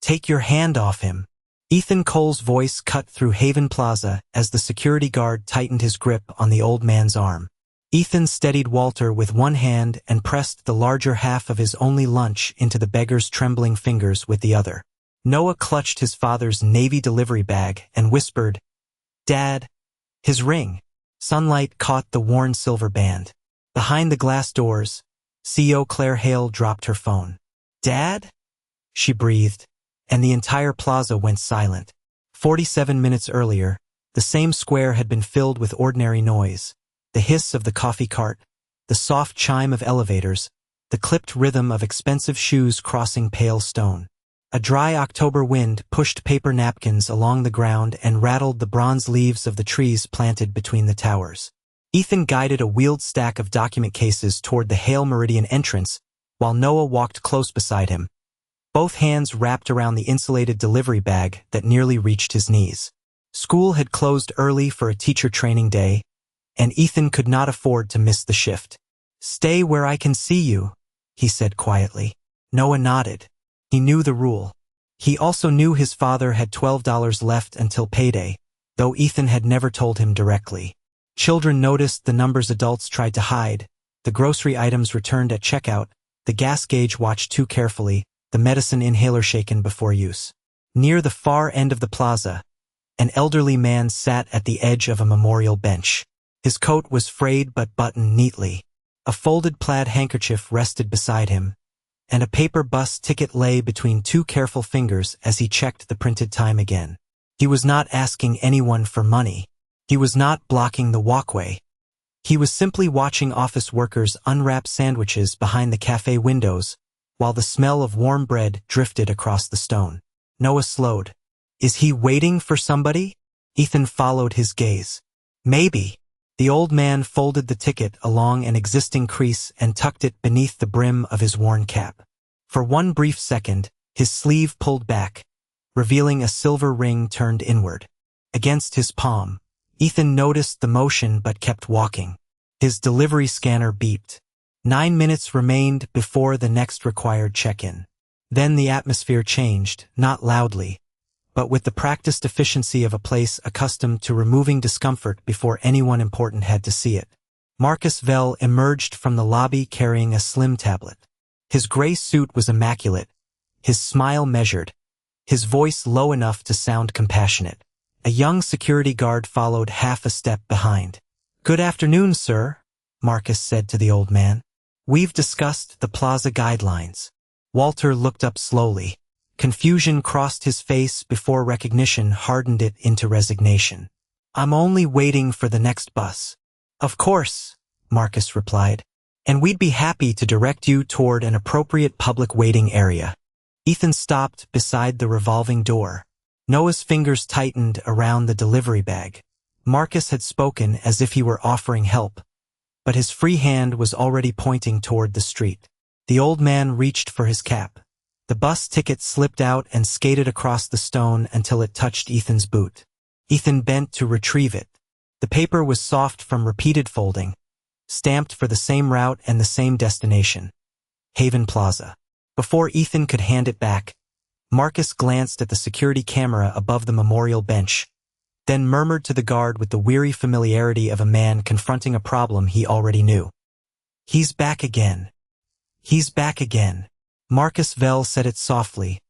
Take your hand off him. Ethan Cole's voice cut through Haven Plaza as the security guard tightened his grip on the old man's arm. Ethan steadied Walter with one hand and pressed the larger half of his only lunch into the beggar's trembling fingers with the other. Noah clutched his father's Navy delivery bag and whispered, "Dad." His ring. Sunlight caught the worn silver band. Behind the glass doors, CEO Claire Hale dropped her phone. "Dad?" she breathed, and the entire plaza went silent. 47 minutes earlier, the same square had been filled with ordinary noise. The hiss of the coffee cart, the soft chime of elevators, the clipped rhythm of expensive shoes crossing pale stone. A dry October wind pushed paper napkins along the ground and rattled the bronze leaves of the trees planted between the towers. Ethan guided a wheeled stack of document cases toward the Hale Meridian entrance, while Noah walked close beside him, both hands wrapped around the insulated delivery bag that nearly reached his knees. School had closed early for a teacher training day, and Ethan could not afford to miss the shift. "Stay where I can see you," he said quietly. Noah nodded. He knew the rule. He also knew his father had $12 left until payday, though Ethan had never told him directly. Children noticed the numbers adults tried to hide, the grocery items returned at checkout, the gas gauge watched too carefully, the medicine inhaler shaken before use. Near the far end of the plaza, an elderly man sat at the edge of a memorial bench. His coat was frayed but buttoned neatly. A folded plaid handkerchief rested beside him, and a paper bus ticket lay between two careful fingers as he checked the printed time again. He was not asking anyone for money. He was not blocking the walkway. He was simply watching office workers unwrap sandwiches behind the cafe windows, while the smell of warm bread drifted across the stone. Noah slowed. "Is he waiting for somebody?" Ethan followed his gaze. "Maybe." The old man folded the ticket along an existing crease and tucked it beneath the brim of his worn cap. For one brief second, his sleeve pulled back, revealing a silver ring turned inward. Against his palm, Ethan noticed the motion but kept walking. His delivery scanner beeped. 9 minutes remained before the next required check-in. Then the atmosphere changed, not loudly, but with the practiced efficiency of a place accustomed to removing discomfort before anyone important had to see it. Marcus Vell emerged from the lobby carrying a slim tablet. His gray suit was immaculate, his smile measured, his voice low enough to sound compassionate. A young security guard followed half a step behind. "Good afternoon, sir," Marcus said to the old man. "We've discussed the plaza guidelines." Walter looked up slowly. Confusion crossed his face before recognition hardened it into resignation. "I'm only waiting for the next bus." "Of course," Marcus replied, "and we'd be happy to direct you toward an appropriate public waiting area." Ethan stopped beside the revolving door. Noah's fingers tightened around the delivery bag. Marcus had spoken as if he were offering help, but his free hand was already pointing toward the street. The old man reached for his cap. The bus ticket slipped out and skated across the stone until it touched Ethan's boot. Ethan bent to retrieve it. The paper was soft from repeated folding, stamped for the same route and the same destination, Haven Plaza. Before Ethan could hand it back, Marcus glanced at the security camera above the memorial bench, then murmured to the guard with the weary familiarity of a man confronting a problem he already knew. "He's back again. He's back again." Marcus Vell said it softly,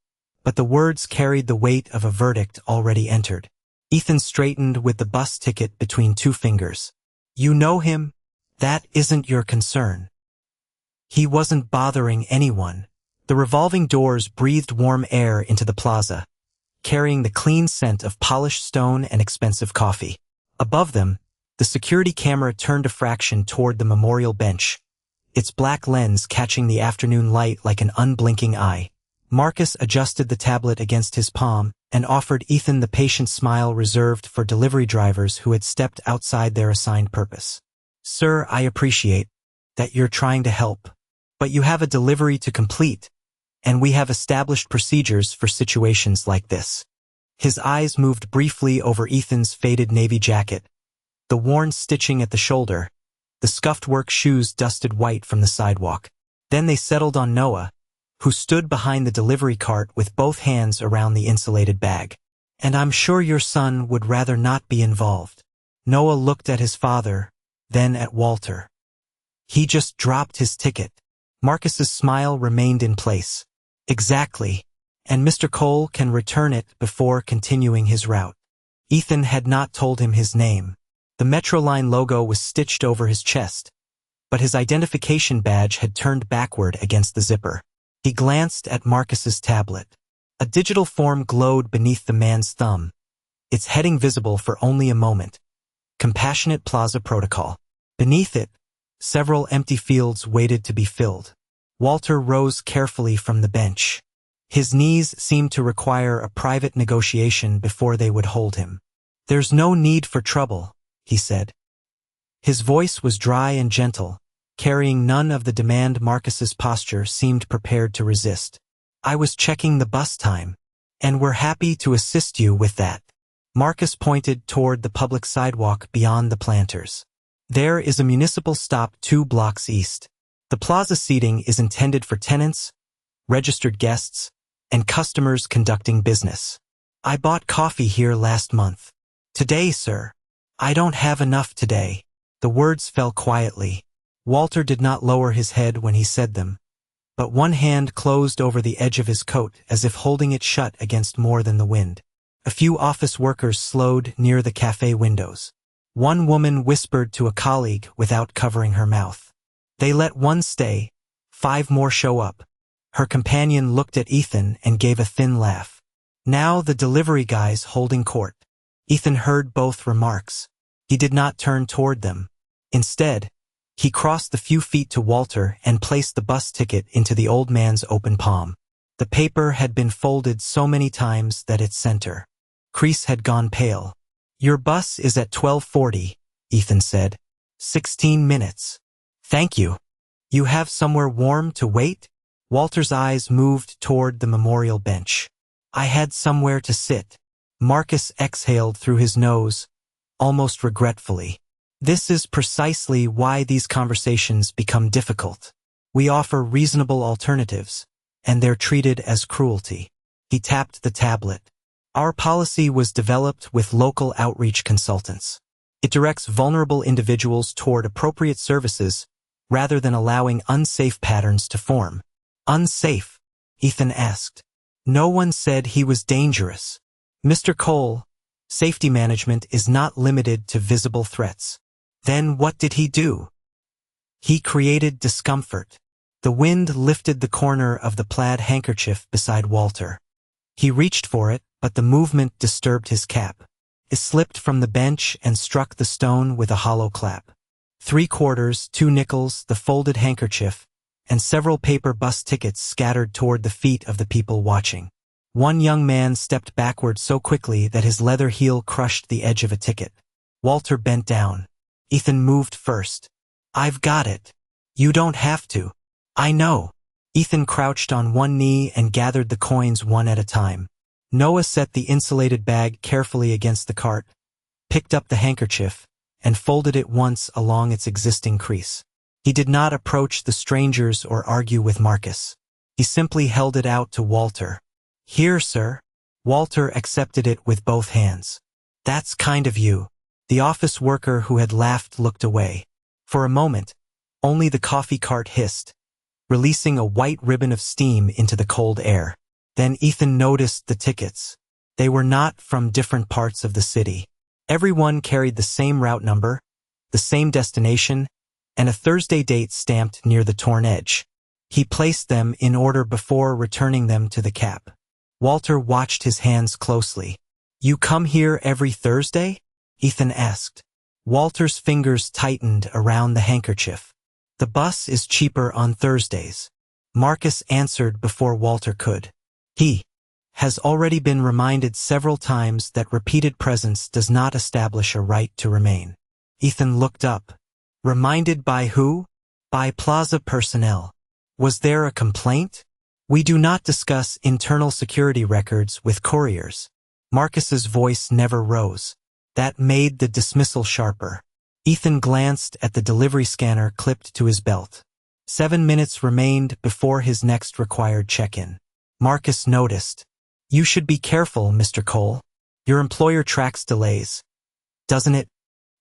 but the words carried the weight of a verdict already entered. Ethan straightened with the bus ticket between two fingers. "You know him? That isn't your concern." He wasn't bothering anyone. The revolving doors breathed warm air into the plaza, carrying the clean scent of polished stone and expensive coffee. Above them, the security camera turned a fraction toward the memorial bench, its black lens catching the afternoon light like an unblinking eye. Marcus adjusted the tablet against his palm and offered Ethan the patient smile reserved for delivery drivers who had stepped outside their assigned purpose. "Sir, I appreciate that you're trying to help, but you have a delivery to complete, and we have established procedures for situations like this." His eyes moved briefly over Ethan's faded navy jacket, the worn stitching at the shoulder, the scuffed work shoes dusted white from the sidewalk. Then they settled on Noah, who stood behind the delivery cart with both hands around the insulated bag. "And I'm sure your son would rather not be involved." Noah looked at his father, then at Walter. "He just dropped his ticket." Marcus's smile remained in place. "Exactly. And Mr. Cole can return it before continuing his route." Ethan had not told him his name. The Metroline logo was stitched over his chest, but his identification badge had turned backward against the zipper. He glanced at Marcus's tablet. A digital form glowed beneath the man's thumb, its heading visible for only a moment. Compassionate Plaza Protocol. Beneath it, several empty fields waited to be filled. Walter rose carefully from the bench. His knees seemed to require a private negotiation before they would hold him. "There's no need for trouble," he said. His voice was dry and gentle, carrying none of the demand Marcus's posture seemed prepared to resist. "I was checking the bus time, and we're happy to assist you with that." Marcus pointed toward the public sidewalk beyond the planters. "There is a municipal stop 2 blocks east. The plaza seating is intended for tenants, registered guests, and customers conducting business. I bought coffee here last month. Today, sir. I don't have enough today." The words fell quietly. Walter did not lower his head when he said them, but one hand closed over the edge of his coat as if holding it shut against more than the wind. A few office workers slowed near the cafe windows. One woman whispered to a colleague without covering her mouth. "They let one stay, 5 more show up." Her companion looked at Ethan and gave a thin laugh. "Now the delivery guys holding court." Ethan heard both remarks. He did not turn toward them. Instead, he crossed the few feet to Walter and placed the bus ticket into the old man's open palm. The paper had been folded so many times that its center crease had gone pale. "Your bus is at 12:40, Ethan said. 16 minutes. "Thank you. You have somewhere warm to wait?" Walter's eyes moved toward the memorial bench. "I had somewhere to sit." Marcus exhaled through his nose, almost regretfully. "This is precisely why these conversations become difficult. We offer reasonable alternatives, and they're treated as cruelty." He tapped the tablet. "Our policy was developed with local outreach consultants. It directs vulnerable individuals toward appropriate services rather than allowing unsafe patterns to form." "Unsafe?" Ethan asked. "No one said he was dangerous. Mr. Cole, safety management is not limited to visible threats." "Then what did he do?" "He created discomfort." The wind lifted the corner of the plaid handkerchief beside Walter. He reached for it, but the movement disturbed his cap. It slipped from the bench and struck the stone with a hollow clap. 3 quarters, 2 nickels, the folded handkerchief, and several paper bus tickets scattered toward the feet of the people watching. One young man stepped backward so quickly that his leather heel crushed the edge of a ticket. Walter bent down. Ethan moved first. "I've got it." "You don't have to." "I know." Ethan crouched on one knee and gathered the coins one at a time. Noah set the insulated bag carefully against the cart, picked up the handkerchief, and folded it once along its existing crease. He did not approach the strangers or argue with Marcus. He simply held it out to Walter. "Here, sir." Walter accepted it with both hands. "That's kind of you." The office worker who had laughed looked away. For a moment, only the coffee cart hissed, releasing a white ribbon of steam into the cold air. Then Ethan noticed the tickets. They were not from different parts of the city. Everyone carried the same route number, the same destination, and a Thursday date stamped near the torn edge. He placed them in order before returning them to the cap. Walter watched his hands closely. "You come here every Thursday?" Ethan asked. Walter's fingers tightened around the handkerchief. "The bus is cheaper on Thursdays." Marcus answered before Walter could. He has already been reminded several times that repeated presence does not establish a right to remain. Ethan looked up. Reminded by who? By plaza personnel. Was there a complaint? "We do not discuss internal security records with couriers." Marcus's voice never rose. That made the dismissal sharper. Ethan glanced at the delivery scanner clipped to his belt. 7 minutes remained before his next required check-in. Marcus noticed. "You should be careful, Mr. Cole. Your employer tracks delays, doesn't it?"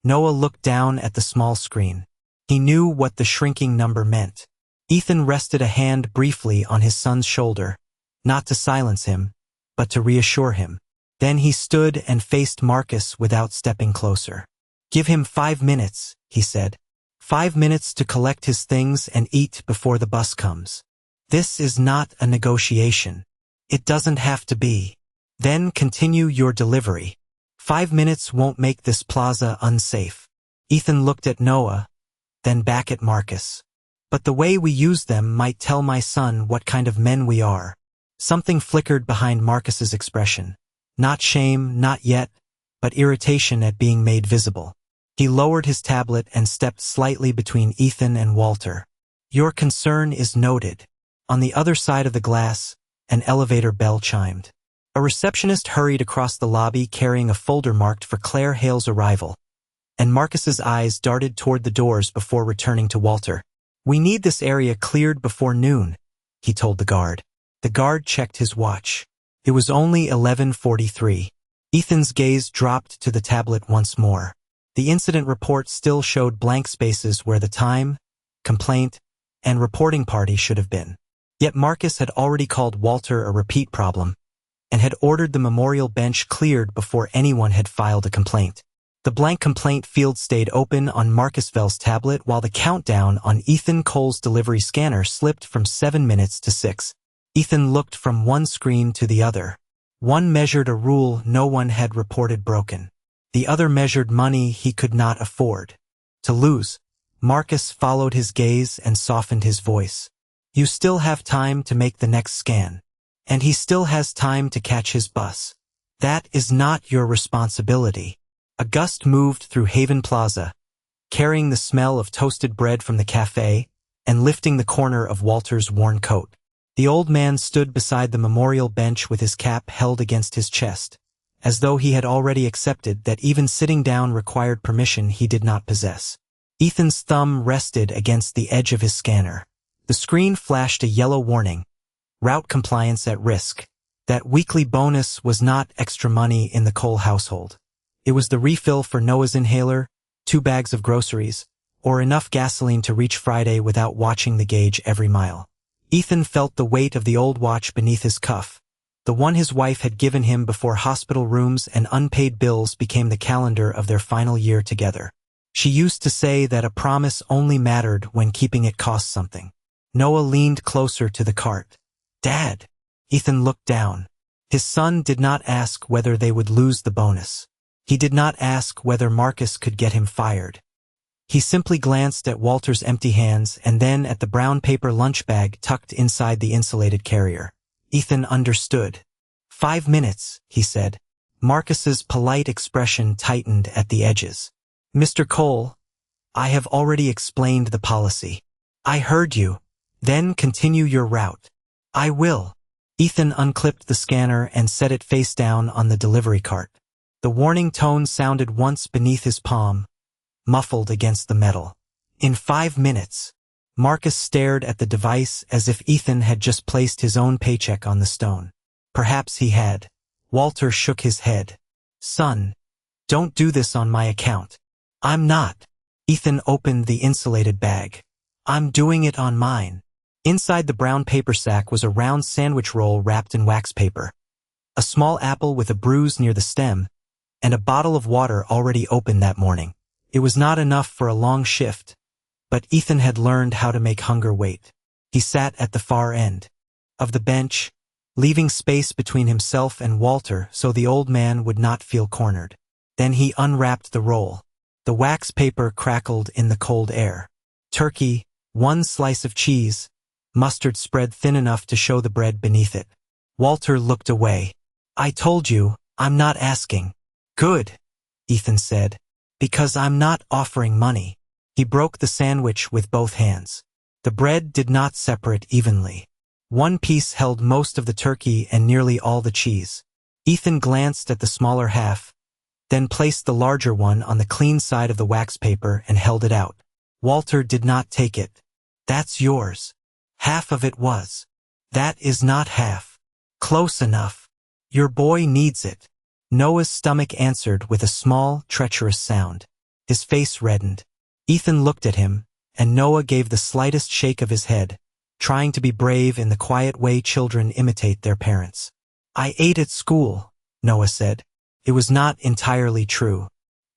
Noah looked down at the small screen. He knew what the shrinking number meant. Ethan rested a hand briefly on his son's shoulder, not to silence him, but to reassure him. Then he stood and faced Marcus without stepping closer. "Give him 5 minutes, he said. 5 minutes to collect his things and eat before the bus comes. This is not a negotiation. It doesn't have to be. Then continue your delivery. 5 minutes won't make this plaza unsafe." Ethan looked at Noah, then back at Marcus. "But the way we use them might tell my son what kind of men we are." Something flickered behind Marcus's expression. Not shame, not yet, but irritation at being made visible. He lowered his tablet and stepped slightly between Ethan and Walter. "Your concern is noted." On the other side of the glass, an elevator bell chimed. A receptionist hurried across the lobby carrying a folder marked for Claire Hale's arrival, and Marcus's eyes darted toward the doors before returning to Walter. "We need this area cleared before noon," he told the guard. The guard checked his watch. It was only 11:43. Ethan's gaze dropped to the tablet once more. The incident report still showed blank spaces where the time, complaint, and reporting party should have been. Yet Marcus had already called Walter a repeat problem, and had ordered the memorial bench cleared before anyone had filed a complaint. The blank complaint field stayed open on Marcus Vell's tablet while the countdown on Ethan Cole's delivery scanner slipped from 7 minutes to 6. Ethan looked from one screen to the other. One measured a rule no one had reported broken. The other measured money he could not afford to lose. Marcus followed his gaze and softened his voice. "You still have time to make the next scan. And he still has time to catch his bus. That is not your responsibility." A gust moved through Haven Plaza, carrying the smell of toasted bread from the cafe and lifting the corner of Walter's worn coat. The old man stood beside the memorial bench with his cap held against his chest, as though he had already accepted that even sitting down required permission he did not possess. Ethan's thumb rested against the edge of his scanner. The screen flashed a yellow warning: route compliance at risk. That weekly bonus was not extra money in the Cole household. It was the refill for Noah's inhaler, 2 bags of groceries, or enough gasoline to reach Friday without watching the gauge every mile. Ethan felt the weight of the old watch beneath his cuff, the one his wife had given him before hospital rooms and unpaid bills became the calendar of their final year together. She used to say that a promise only mattered when keeping it cost something. Noah leaned closer to the cart. "Dad." Ethan looked down. His son did not ask whether they would lose the bonus. He did not ask whether Marcus could get him fired. He simply glanced at Walter's empty hands and then at the brown paper lunch bag tucked inside the insulated carrier. Ethan understood. 5 minutes, he said. Marcus's polite expression tightened at the edges. "Mr. Cole, I have already explained the policy." "I heard you. Then continue your route." "I will." Ethan unclipped the scanner and set it face down on the delivery cart. The warning tone sounded once beneath his palm, muffled against the metal. "In 5 minutes." Marcus stared at the device as if Ethan had just placed his own paycheck on the stone. Perhaps he had. Walter shook his head. "Son, don't do this on my account." "I'm not." Ethan opened the insulated bag. "I'm doing it on mine." Inside the brown paper sack was a round sandwich roll wrapped in wax paper, a small apple with a bruise near the stem, and a bottle of water already opened that morning. It was not enough for a long shift, but Ethan had learned how to make hunger wait. He sat at the far end of the bench, leaving space between himself and Walter so the old man would not feel cornered. Then he unwrapped the roll. The wax paper crackled in the cold air. Turkey, 1 slice of cheese, mustard spread thin enough to show the bread beneath it. Walter looked away. "I told you, I'm not asking." "Good," Ethan said, "because I'm not offering money." He broke the sandwich with both hands. The bread did not separate evenly. One piece held most of the turkey and nearly all the cheese. Ethan glanced at the smaller half, then placed the larger one on the clean side of the wax paper and held it out. Walter did not take it. That's yours. Half of it was. That is not half. Close enough. Your boy needs it. Noah's stomach answered with a small, treacherous sound. His face reddened. Ethan looked at him, and Noah gave the slightest shake of his head, trying to be brave in the quiet way children imitate their parents. I ate at school, Noah said. It was not entirely true.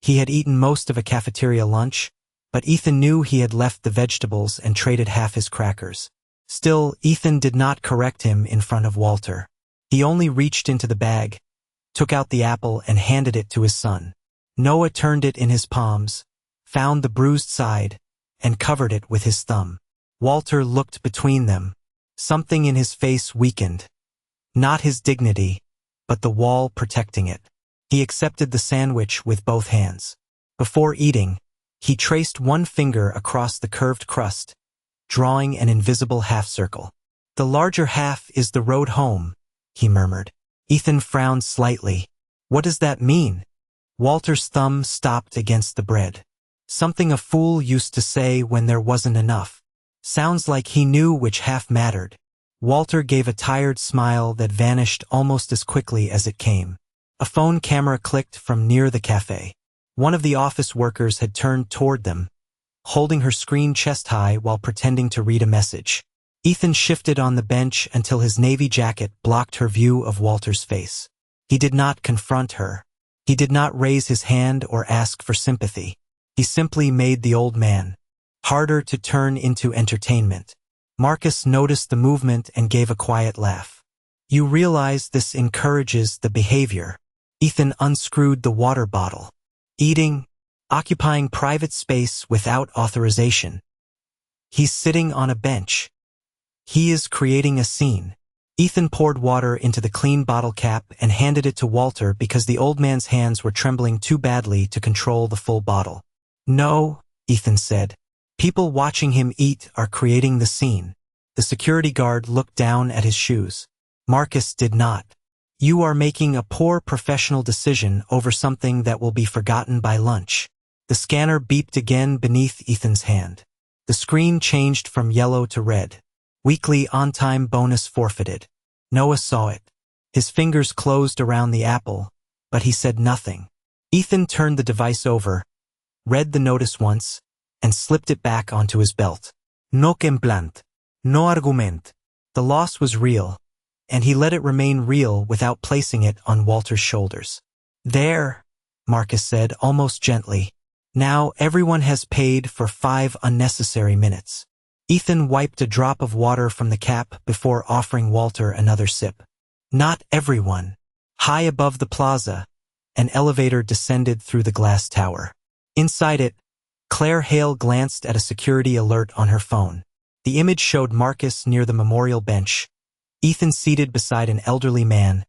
He had eaten most of a cafeteria lunch, but Ethan knew he had left the vegetables and traded half his crackers. Still, Ethan did not correct him in front of Walter. He only reached into the bag, took out the apple and handed it to his son. Noah turned it in his palms, found the bruised side, and covered it with his thumb. Walter looked between them. Something in his face weakened. Not his dignity, but the wall protecting it. He accepted the sandwich with both hands. Before eating, he traced one finger across the curved crust, drawing an invisible half-circle. The larger half is the road home, he murmured. Ethan frowned slightly. What does that mean? Walter's thumb stopped against the bread. Something a fool used to say when there wasn't enough. Sounds like he knew which half mattered. Walter gave a tired smile that vanished almost as quickly as it came. A phone camera clicked from near the cafe. One of the office workers had turned toward them, holding her screen chest-high while pretending to read a message. Ethan shifted on the bench until his navy jacket blocked her view of Walter's face. He did not confront her. He did not raise his hand or ask for sympathy. He simply made the old man harder to turn into entertainment. Marcus noticed the movement and gave a quiet laugh. You realize this encourages the behavior. Ethan unscrewed the water bottle. Eating, occupying private space without authorization. He's sitting on a bench. He is creating a scene. Ethan poured water into the clean bottle cap and handed it to Walter because the old man's hands were trembling too badly to control the full bottle. No, Ethan said. People watching him eat are creating the scene. The security guard looked down at his shoes. Marcus did not. You are making a poor professional decision over something that will be forgotten by lunch. The scanner beeped again beneath Ethan's hand. The screen changed from yellow to red. Weekly on-time bonus forfeited. Noah saw it. His fingers closed around the apple, but he said nothing. Ethan turned the device over, read the notice once, and slipped it back onto his belt. No complaint. No argument. The loss was real, and he let it remain real without placing it on Walter's shoulders. There, Marcus said almost gently. Now everyone has paid for 5 unnecessary minutes. Ethan wiped a drop of water from the cap before offering Walter another sip. Not everyone. High above the plaza, an elevator descended through the glass tower. Inside it, Claire Hale glanced at a security alert on her phone. The image showed Marcus near the memorial bench, Ethan seated beside an elderly man,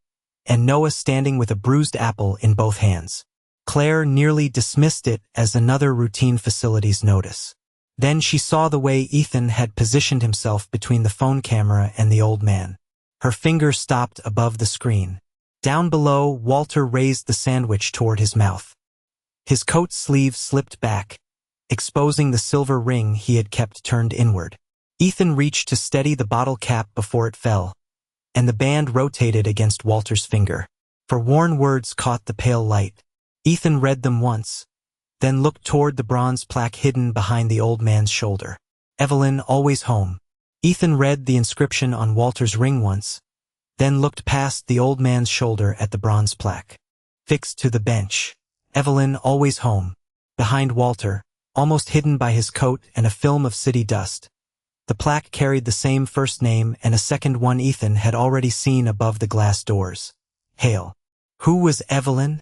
and Noah standing with a bruised apple in both hands. Claire nearly dismissed it as another routine facilities notice. Then she saw the way Ethan had positioned himself between the phone camera and the old man. Her finger stopped above the screen. Down below, Walter raised the sandwich toward his mouth. His coat sleeve slipped back, exposing the silver ring he had kept turned inward. Ethan reached to steady the bottle cap before it fell, and the band rotated against Walter's finger. Forworn words caught the pale light. Ethan read them once, then looked toward the bronze plaque hidden behind the old man's shoulder. Evelyn, always home. Ethan read the inscription on Walter's ring once, then looked past the old man's shoulder at the bronze plaque. Fixed to the bench. Evelyn, always home. Behind Walter, almost hidden by his coat and a film of city dust. The plaque carried the same first name and a second one Ethan had already seen above the glass doors. Hale. Who was Evelyn?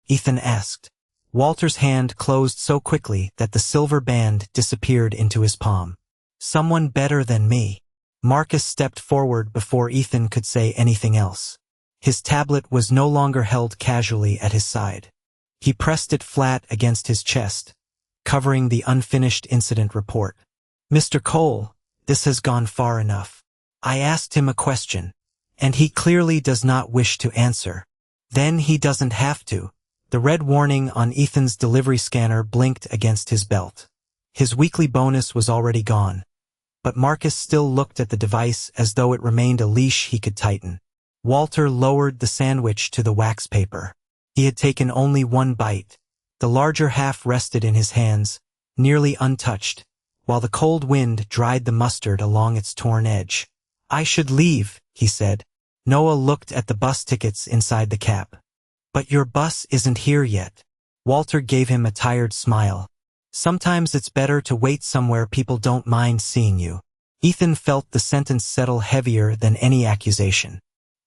Ethan asked. Walter's hand closed so quickly that the silver band disappeared into his palm. Someone better than me. Marcus stepped forward before Ethan could say anything else. His tablet was no longer held casually at his side. He pressed it flat against his chest, covering the unfinished incident report. Mr. Cole, this has gone far enough. I asked him a question, and he clearly does not wish to answer. Then he doesn't have to. The red warning on Ethan's delivery scanner blinked against his belt. His weekly bonus was already gone, but Marcus still looked at the device as though it remained a leash he could tighten. Walter lowered the sandwich to the wax paper. He had taken only one bite. The larger half rested in his hands, nearly untouched, while the cold wind dried the mustard along its torn edge. "I should leave," he said. Noah looked at the bus tickets inside the cap. "But your bus isn't here yet." Walter gave him a tired smile. "Sometimes it's better to wait somewhere people don't mind seeing you." Ethan felt the sentence settle heavier than any accusation.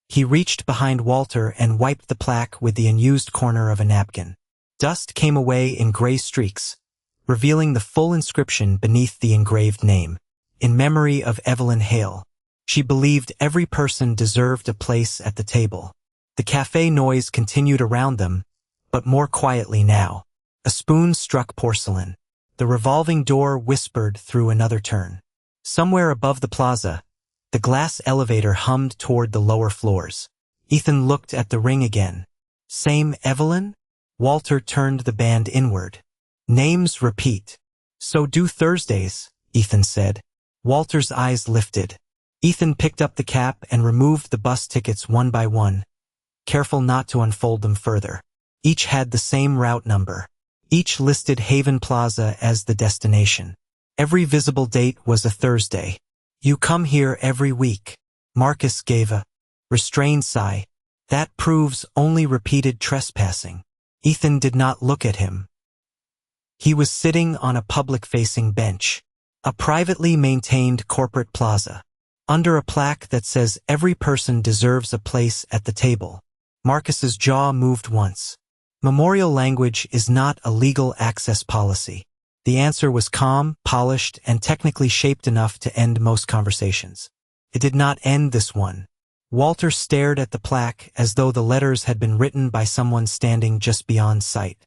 He reached behind Walter and wiped the plaque with the unused corner of a napkin. Dust came away in gray streaks, revealing the full inscription beneath the engraved name. "In memory of Evelyn Hale." She believed every person deserved a place at the table. The cafe noise continued around them, but more quietly now. A spoon struck porcelain. The revolving door whispered through another turn. Somewhere above the plaza, the glass elevator hummed toward the lower floors. Ethan looked at the ring again. "Same Evelyn?" Walter turned the band inward. "Names repeat." "So do Thursdays," Ethan said. Walter's eyes lifted. Ethan picked up the cap and removed the bus tickets one by one, careful not to unfold them further. Each had the same route number. Each listed Haven Plaza as the destination. Every visible date was a Thursday. "You come here every week." Marcus gave a restrained sigh. "That proves only repeated trespassing." Ethan did not look at him. He was sitting on a public-facing bench, a privately maintained corporate plaza, under a plaque that says every person deserves a place at the table. Marcus's jaw moved once. Memorial language is not a legal access policy. The answer was calm, polished, and technically shaped enough to end most conversations. It did not end this one. Walter stared at the plaque as though the letters had been written by someone standing just beyond sight.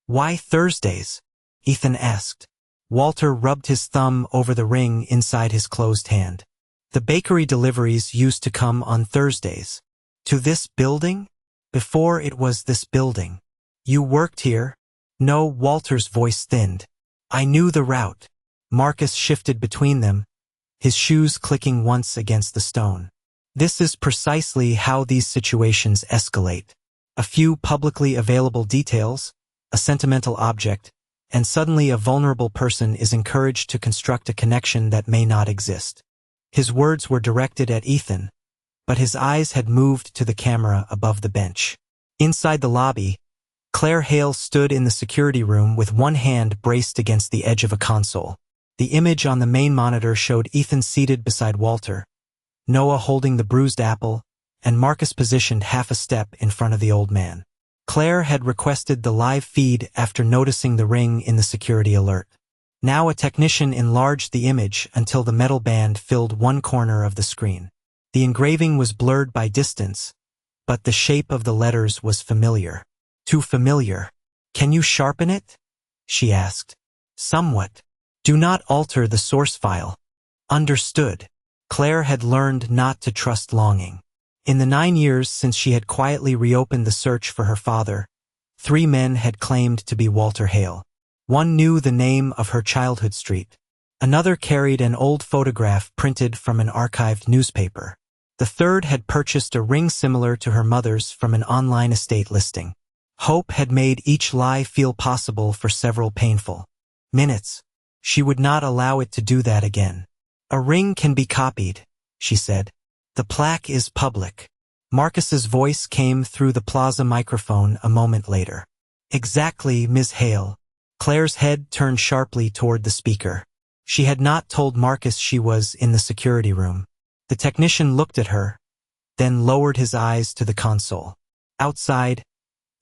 "Why Thursdays?" Ethan asked. Walter rubbed his thumb over the ring inside his closed hand. "The bakery deliveries used to come on Thursdays." "To this building?" "Before it was this building." "You worked here?" "No." Walter's voice thinned. "I knew the route." Marcus shifted between them, his shoes clicking once against the stone. This is precisely how these situations escalate. A few publicly available details, a sentimental object, and suddenly a vulnerable person is encouraged to construct a connection that may not exist. His words were directed at Ethan, but his eyes had moved to the camera above the bench. Inside the lobby, Claire Hale stood in the security room with one hand braced against the edge of a console. The image on the main monitor showed Ethan seated beside Walter, Noah holding the bruised apple, and Marcus positioned half a step in front of the old man. Claire had requested the live feed after noticing the ring in the security alert. Now a technician enlarged the image until the metal band filled one corner of the screen. The engraving was blurred by distance, but the shape of the letters was familiar. Too familiar. "Can you sharpen it?" she asked. "Somewhat. Do not alter the source file." "Understood." Claire had learned not to trust longing. In the 9 years since she had quietly reopened the search for her father, 3 men had claimed to be Walter Hale. One knew the name of her childhood street. Another carried an old photograph printed from an archived newspaper. The third had purchased a ring similar to her mother's from an online estate listing. Hope had made each lie feel possible for several painful minutes. She would not allow it to do that again. "A ring can be copied," she said. "The plaque is public." Marcus's voice came through the plaza microphone a moment later. "Exactly, Ms. Hale." Claire's head turned sharply toward the speaker. She had not told Marcus she was in the security room. The technician looked at her, then lowered his eyes to the console. Outside,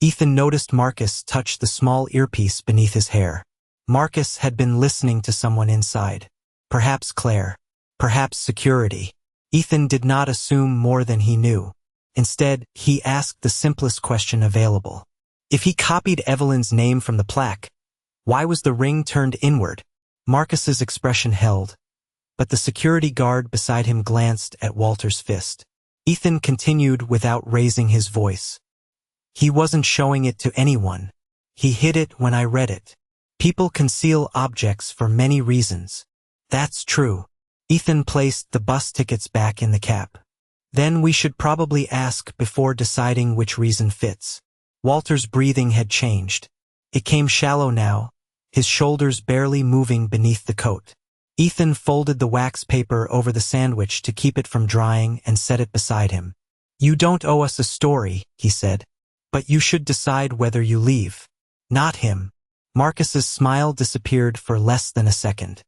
Ethan noticed Marcus touch the small earpiece beneath his hair. Marcus had been listening to someone inside. Perhaps Claire. Perhaps security. Ethan did not assume more than he knew. Instead, he asked the simplest question available. If he copied Evelyn's name from the plaque, why was the ring turned inward? Marcus's expression held, but the security guard beside him glanced at Walter's fist. Ethan continued without raising his voice. "He wasn't showing it to anyone. He hid it when I read it. People conceal objects for many reasons." "That's true." Ethan placed the bus tickets back in the cap. Then we should probably ask before deciding which reason fits. Walter's breathing had changed. It came shallow now, his shoulders barely moving beneath the coat. Ethan folded the wax paper over the sandwich to keep it from drying and set it beside him. You don't owe us a story, he said. But you should decide whether you leave. Not him. Marcus's smile disappeared for less than a second.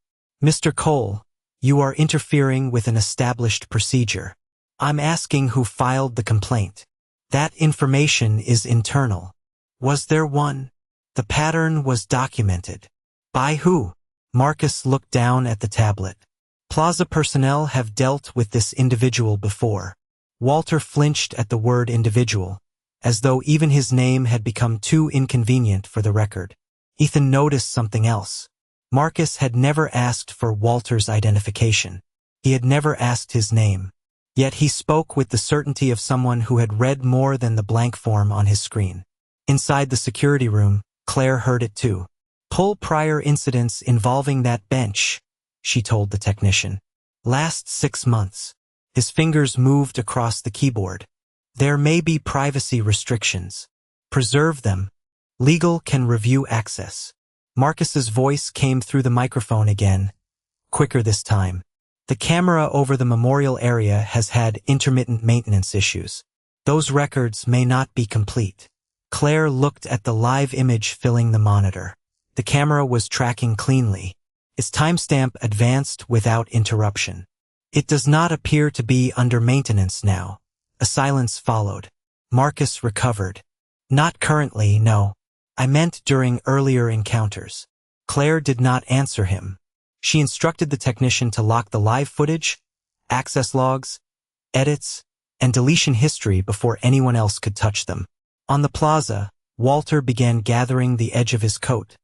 Mr. Cole, you are interfering with an established procedure. I'm asking who filed the complaint. That information is internal. Was there one? The pattern was documented. By who? Marcus looked down at the tablet. Plaza personnel have dealt with this individual before. Walter flinched at the word individual, as though even his name had become too inconvenient for the record. Ethan noticed something else. Marcus had never asked for Walter's identification. He had never asked his name. Yet he spoke with the certainty of someone who had read more than the blank form on his screen. Inside the security room, Claire heard it too. Pull prior incidents involving that bench, she told the technician. Last 6 months. His fingers moved across the keyboard. There may be privacy restrictions. Preserve them. Legal can review access. Marcus's voice came through the microphone again, quicker this time. The camera over the memorial area has had intermittent maintenance issues. Those records may not be complete. Claire looked at the live image filling the monitor. The camera was tracking cleanly. Its timestamp advanced without interruption. It does not appear to be under maintenance now. A silence followed. Marcus recovered. Not currently, no. I meant during earlier encounters. Claire did not answer him. She instructed the technician to lock the live footage, access logs, edits, and deletion history before anyone else could touch them. On the plaza, Walter began gathering the edge of his coat,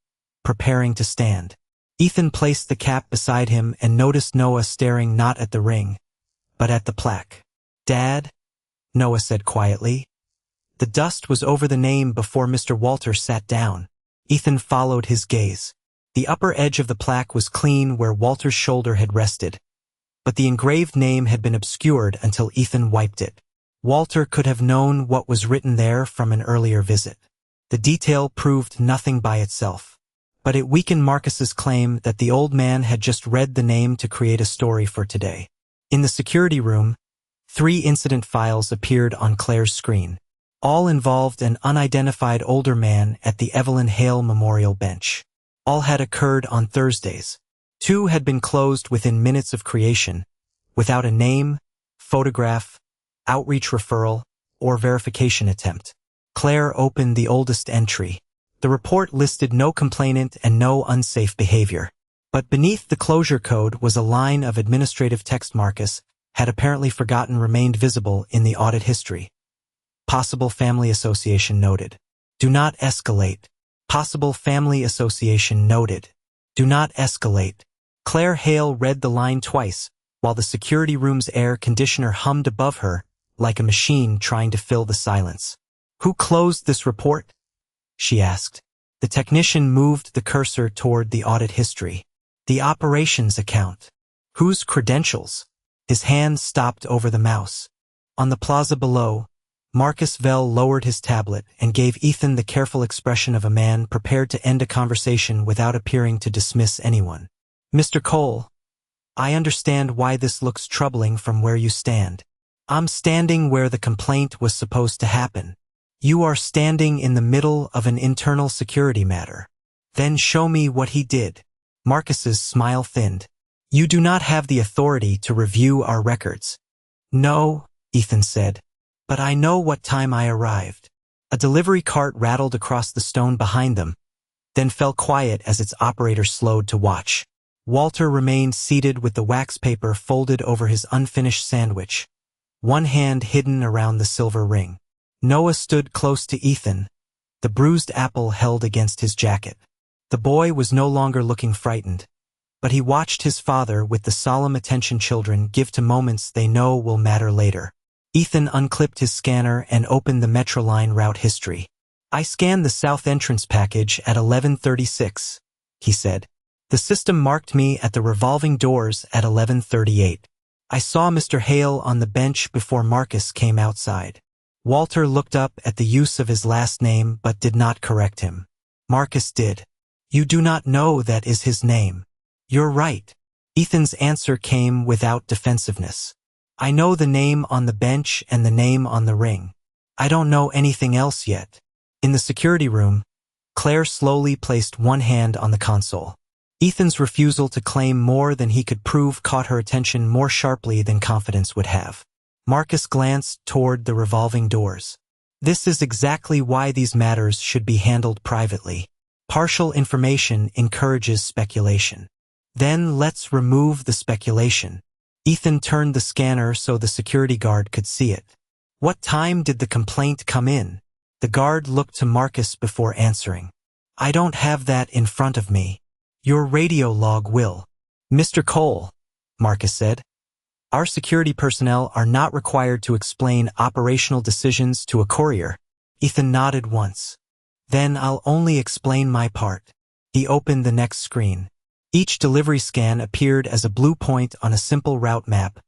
preparing to stand. Ethan placed the cap beside him and noticed Noah staring not at the ring, but at the plaque. Dad? Noah said quietly. The dust was over the name before Mr. Walter sat down. Ethan followed his gaze. The upper edge of the plaque was clean where Walter's shoulder had rested, but the engraved name had been obscured until Ethan wiped it. Walter could have known what was written there from an earlier visit. The detail proved nothing by itself, but it weakened Marcus's claim that the old man had just read the name to create a story for today. In the security room, 3 incident files appeared on Claire's screen. All involved an unidentified older man at the Evelyn Hale Memorial Bench. All had occurred on Thursdays. 2 had been closed within minutes of creation, without a name, photograph, outreach referral, or verification attempt. Claire opened the oldest entry. The report listed no complainant and no unsafe behavior. But beneath the closure code was a line of administrative text Marcus had apparently forgotten remained visible in the audit history. Possible family association noted. Do not escalate. Possible family association noted. Do not escalate. Claire Hale read the line twice, while the security room's air conditioner hummed above her like a machine trying to fill the silence. Who closed this report? She asked. The technician moved the cursor toward the audit history. The operations account. Whose credentials? His hand stopped over the mouse. On the plaza below, Marcus Vell lowered his tablet and gave Ethan the careful expression of a man prepared to end a conversation without appearing to dismiss anyone. Mr. Cole, I understand why this looks troubling from where you stand. I'm standing where the complaint was supposed to happen. You are standing in the middle of an internal security matter. Then show me what he did. Marcus's smile thinned. You do not have the authority to review our records. No, Ethan said. But I know what time I arrived. A delivery cart rattled across the stone behind them, then fell quiet as its operator slowed to watch. Walter remained seated with the wax paper folded over his unfinished sandwich, one hand hidden around the silver ring. Noah stood close to Ethan, the bruised apple held against his jacket. The boy was no longer looking frightened, but he watched his father with the solemn attention children give to moments they know will matter later. Ethan unclipped his scanner and opened the Metroline route history. I scanned the south entrance package at 11:36, he said. The system marked me at the revolving doors at 11:38. I saw Mr. Hale on the bench before Marcus came outside. Walter looked up at the use of his last name but did not correct him. Marcus did. You do not know that is his name. You're right. Ethan's answer came without defensiveness. I know the name on the bench and the name on the ring. I don't know anything else yet. In the security room, Claire slowly placed one hand on the console. Ethan's refusal to claim more than he could prove caught her attention more sharply than confidence would have. Marcus glanced toward the revolving doors. This is exactly why these matters should be handled privately. Partial information encourages speculation. Then let's remove the speculation. Ethan turned the scanner so the security guard could see it. What time did the complaint come in? The guard looked to Marcus before answering. I don't have that in front of me. Your radio log will. Mr. Cole, Marcus said. Our security personnel are not required to explain operational decisions to a courier. Ethan nodded once. Then I'll only explain my part. He opened the next screen. Each delivery scan appeared as a blue point on a simple route map,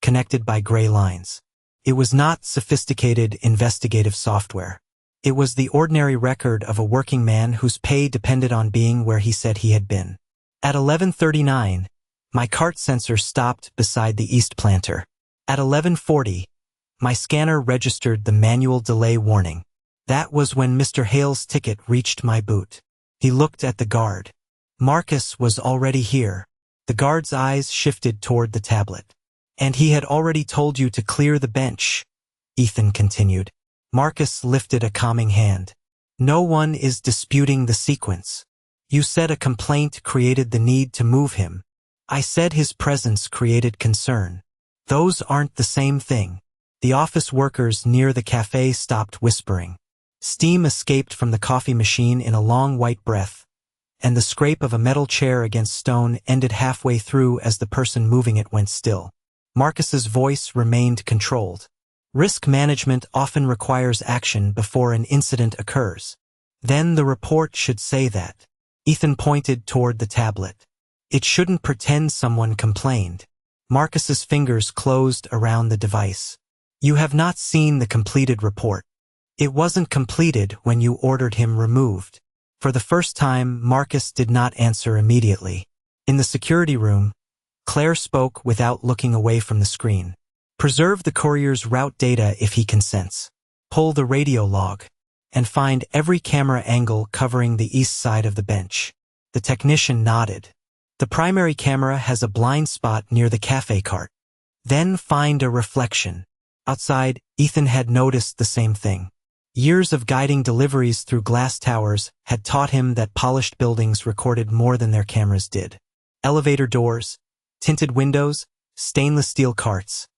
connected by gray lines. It was not sophisticated investigative software. It was the ordinary record of a working man whose pay depended on being where he said he had been. At 11:39, my cart sensor stopped beside the east planter. At 11:40, my scanner registered the manual delay warning. That was when Mr. Hale's ticket reached my boot. He looked at the guard. Marcus was already here. The guard's eyes shifted toward the tablet. And he had already told you to clear the bench, Ethan continued. Marcus lifted a calming hand. No one is disputing the sequence. You said a complaint created the need to move him. I said his presence created concern. Those aren't the same thing. The office workers near the cafe stopped whispering. Steam escaped from the coffee machine in a long white breath, and the scrape of a metal chair against stone ended halfway through as the person moving it went still. Marcus's voice remained controlled. Risk management often requires action before an incident occurs. Then the report should say that. Ethan pointed toward the tablet. It shouldn't pretend someone complained. Marcus's fingers closed around the device. You have not seen the completed report. It wasn't completed when you ordered him removed. For the first time, Marcus did not answer immediately. In the security room, Claire spoke without looking away from the screen. Preserve the courier's route data if he consents. Pull the radio log. And find every camera angle covering the east side of the bench. The technician nodded. The primary camera has a blind spot near the cafe cart. Then find a reflection. Outside, Ethan had noticed the same thing. Years of guiding deliveries through glass towers had taught him that polished buildings recorded more than their cameras did. Elevator doors, tinted windows, stainless steel carts.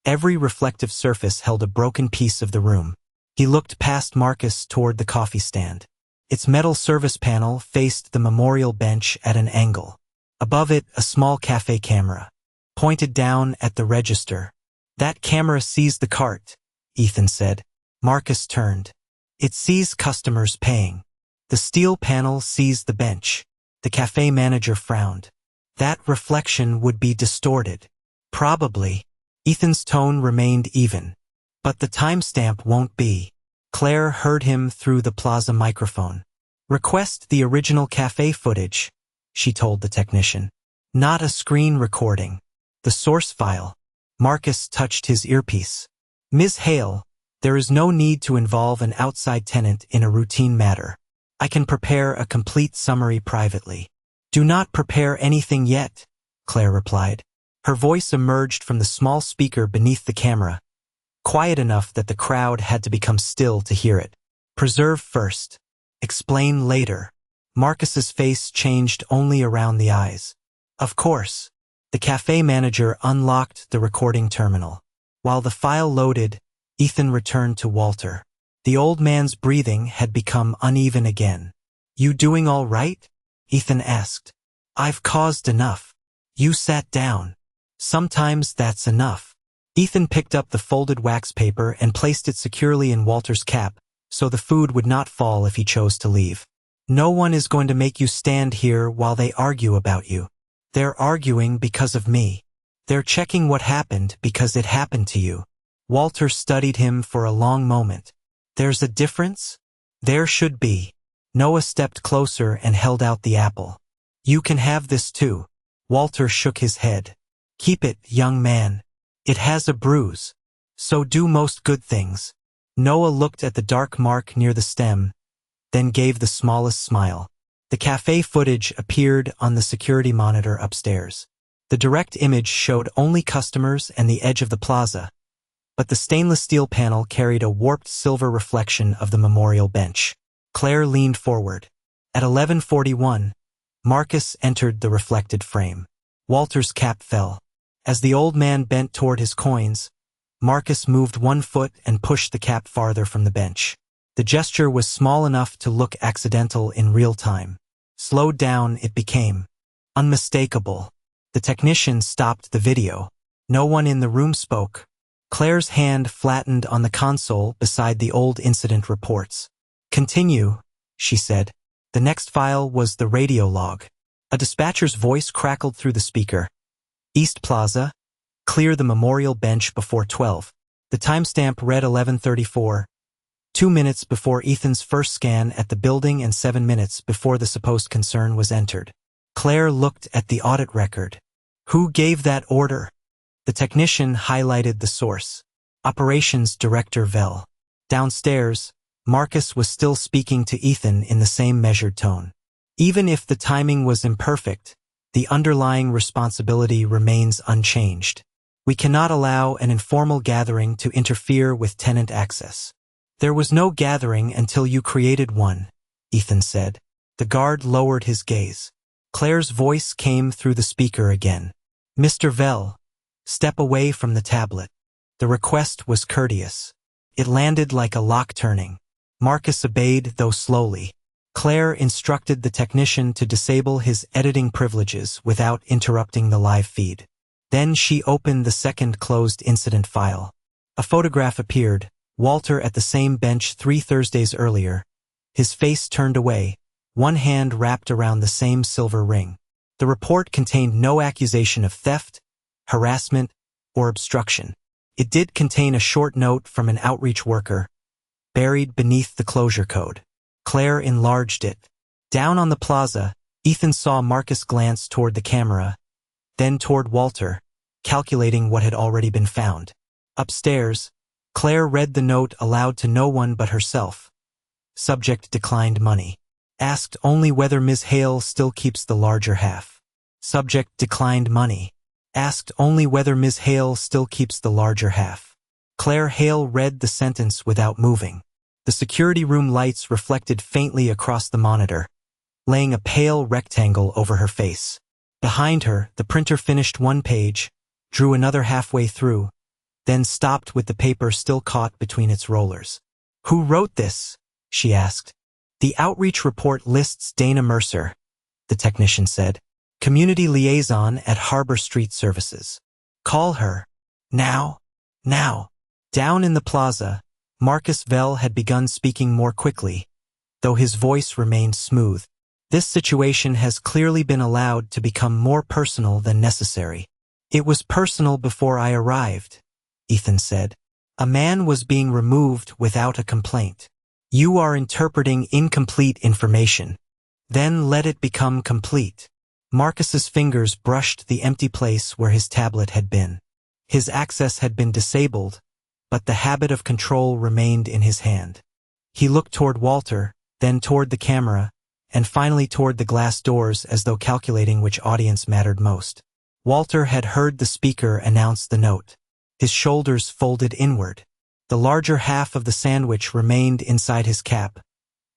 Every reflective surface held a broken piece of the room. He looked past Marcus toward the coffee stand. Its metal service panel faced the memorial bench at an angle. Above it, a small cafe camera, pointed down at the register. That camera sees the cart, Ethan said. Marcus turned. It sees customers paying. The steel panel sees the bench. The cafe manager frowned. That reflection would be distorted. Probably. Ethan's tone remained even. But the timestamp won't be. Claire heard him through the plaza microphone. Request the original cafe footage, she told the technician. Not a screen recording. The source file. Marcus touched his earpiece. Ms. Hale, there is no need to involve an outside tenant in a routine matter. I can prepare a complete summary privately. Do not prepare anything yet, Claire replied. Her voice emerged from the small speaker beneath the camera, quiet enough that the crowd had to become still to hear it. Preserve first. Explain later. Marcus's face changed only around the eyes. Of course. The cafe manager unlocked the recording terminal. While the file loaded, Ethan returned to Walter. The old man's breathing had become uneven again. You doing all right? Ethan asked. I've caused enough. You sat down. Sometimes that's enough. Ethan picked up the folded wax paper and placed it securely in Walter's cap, so the food would not fall if he chose to leave. No one is going to make you stand here while they argue about you. They're arguing because of me. They're checking what happened because it happened to you. Walter studied him for a long moment. There's a difference? There should be. Noah stepped closer and held out the apple. You can have this too. Walter shook his head. Keep it, young man. It has a bruise. So do most good things. Noah looked at the dark mark near the stem, then gave the smallest smile. The cafe footage appeared on the security monitor upstairs. The direct image showed only customers and the edge of the plaza, but the stainless steel panel carried a warped silver reflection of the memorial bench. Claire leaned forward. At 11:41, Marcus entered the reflected frame. Walter's cap fell. As the old man bent toward his coins, Marcus moved 1 foot and pushed the cap farther from the bench. The gesture was small enough to look accidental in real time. Slowed down, it became unmistakable. The technician stopped the video. No one in the room spoke. Claire's hand flattened on the console beside the old incident reports. Continue, she said. The next file was the radio log. A dispatcher's voice crackled through the speaker. East Plaza. Clear the memorial bench before 12. The timestamp read 11:34. 2 minutes before Ethan's first scan at the building and 7 minutes before the supposed concern was entered. Claire looked at the audit record. Who gave that order? The technician highlighted the source. Operations Director Vell. Downstairs, Marcus was still speaking to Ethan in the same measured tone. Even if the timing was imperfect, the underlying responsibility remains unchanged. We cannot allow an informal gathering to interfere with tenant access. There was no gathering until you created one, Ethan said. The guard lowered his gaze. Claire's voice came through the speaker again. Mr. Vell, step away from the tablet. The request was courteous. It landed like a lock turning. Marcus obeyed, though slowly. Claire instructed the technician to disable his editing privileges without interrupting the live feed. Then she opened the second closed incident file. A photograph appeared, Walter at the same bench 3 Thursdays earlier, his face turned away, one hand wrapped around the same silver ring. The report contained no accusation of theft, harassment, or obstruction. It did contain a short note from an outreach worker, buried beneath the closure code. Claire enlarged it. Down on the plaza, Ethan saw Marcus glance toward the camera, then toward Walter, calculating what had already been found. Upstairs, Claire read the note aloud to no one but herself. Subject declined money. Asked only whether Ms. Hale still keeps the larger half. Subject declined money. Asked only whether Ms. Hale still keeps the larger half. Claire Hale read the sentence without moving. The security room lights reflected faintly across the monitor, laying a pale rectangle over her face. Behind her, the printer finished 1 page, drew another halfway through, then stopped with the paper still caught between its rollers. Who wrote this? She asked. The outreach report lists Dana Mercer, the technician said. Community liaison at Harbor Street Services. Call her. Now. Now. Down in the plaza, Marcus Vell had begun speaking more quickly, though his voice remained smooth. This situation has clearly been allowed to become more personal than necessary. It was personal before I arrived, Ethan said. A man was being removed without a complaint. You are interpreting incomplete information. Then let it become complete. Marcus's fingers brushed the empty place where his tablet had been. His access had been disabled, but the habit of control remained in his hand. He looked toward Walter, then toward the camera, and finally toward the glass doors as though calculating which audience mattered most. Walter had heard the speaker announce the note. His shoulders folded inward. The larger half of the sandwich remained inside his cap,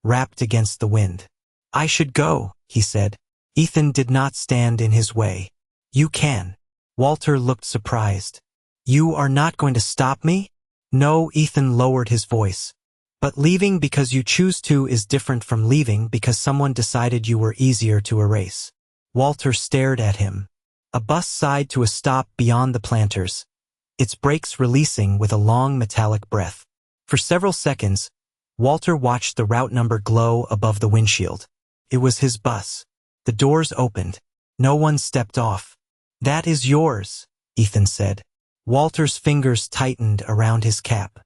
wrapped against the wind. I should go, he said. Ethan did not stand in his way. You can. Walter looked surprised. You are not going to stop me? No, Ethan lowered his voice. But leaving because you choose to is different from leaving because someone decided you were easier to erase. Walter stared at him. A bus sighed to a stop beyond the planters, its brakes releasing with a long metallic breath. For several seconds, Walter watched the route number glow above the windshield. It was his bus. The doors opened. No one stepped off. "That is yours," Ethan said. Walter's fingers tightened around his cap.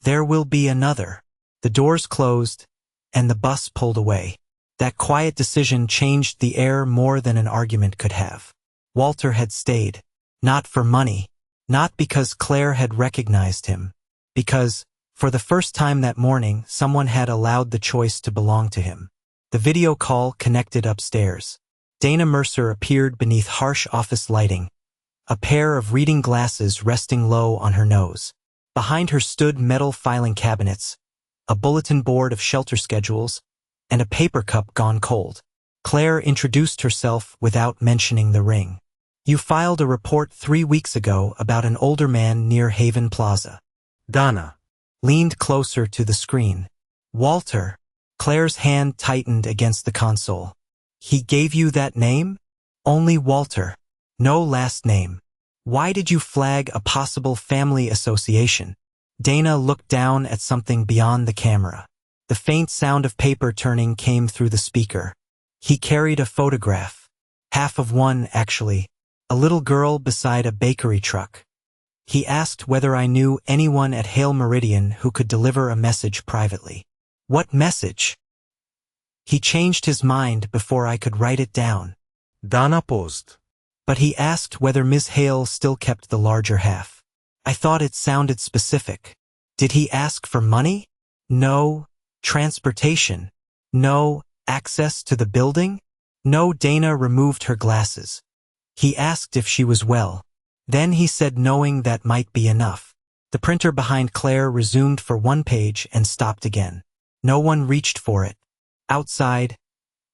"There will be another." The doors closed, and the bus pulled away. That quiet decision changed the air more than an argument could have. Walter had stayed. Not for money. Not because Claire had recognized him. Because, for the first time that morning, someone had allowed the choice to belong to him. The video call connected upstairs. Dana Mercer appeared beneath harsh office lighting, a pair of reading glasses resting low on her nose. Behind her stood metal filing cabinets, a bulletin board of shelter schedules, and a paper cup gone cold. Claire introduced herself without mentioning the ring. "You filed a report 3 weeks ago about an older man near Haven Plaza." Dana leaned closer to the screen. "Walter." Claire's hand tightened against the console. "He gave you that name?" "Only Walter. No last name." "Why did you flag a possible family association?" Dana looked down at something beyond the camera. The faint sound of paper turning came through the speaker. "He carried a photograph. Half of one, actually. A little girl beside a bakery truck. He asked whether I knew anyone at Hale Meridian who could deliver a message privately." "What message?" "He changed his mind before I could write it down." Dana paused. "But he asked whether Ms. Hale still kept the larger half. I thought it sounded specific. Did he ask for money? No. Transportation? No. Access to the building? No." Dana removed her glasses. "He asked if she was well. Then he said knowing that might be enough." The printer behind Claire resumed for one page and stopped again. No one reached for it. Outside,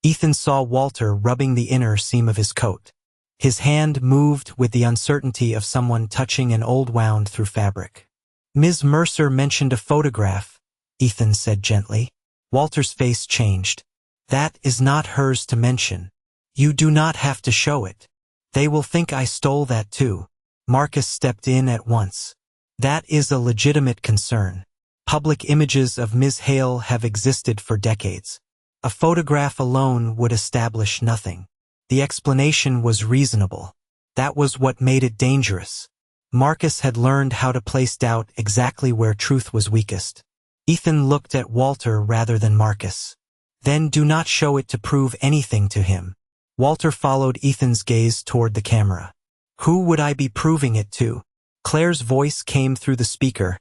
Ethan saw Walter rubbing the inner seam of his coat. His hand moved with the uncertainty of someone touching an old wound through fabric. "Ms. Mercer mentioned a photograph," Ethan said gently. Walter's face changed. "That is not hers to mention. You do not have to show it. They will think I stole that too." Marcus stepped in at once. "That is a legitimate concern. Public images of Ms. Hale have existed for decades. A photograph alone would establish nothing." The explanation was reasonable. That was what made it dangerous. Marcus had learned how to place doubt exactly where truth was weakest. Ethan looked at Walter rather than Marcus. "Then do not show it to prove anything to him." Walter followed Ethan's gaze toward the camera. "Who would I be proving it to?" Claire's voice came through the speaker,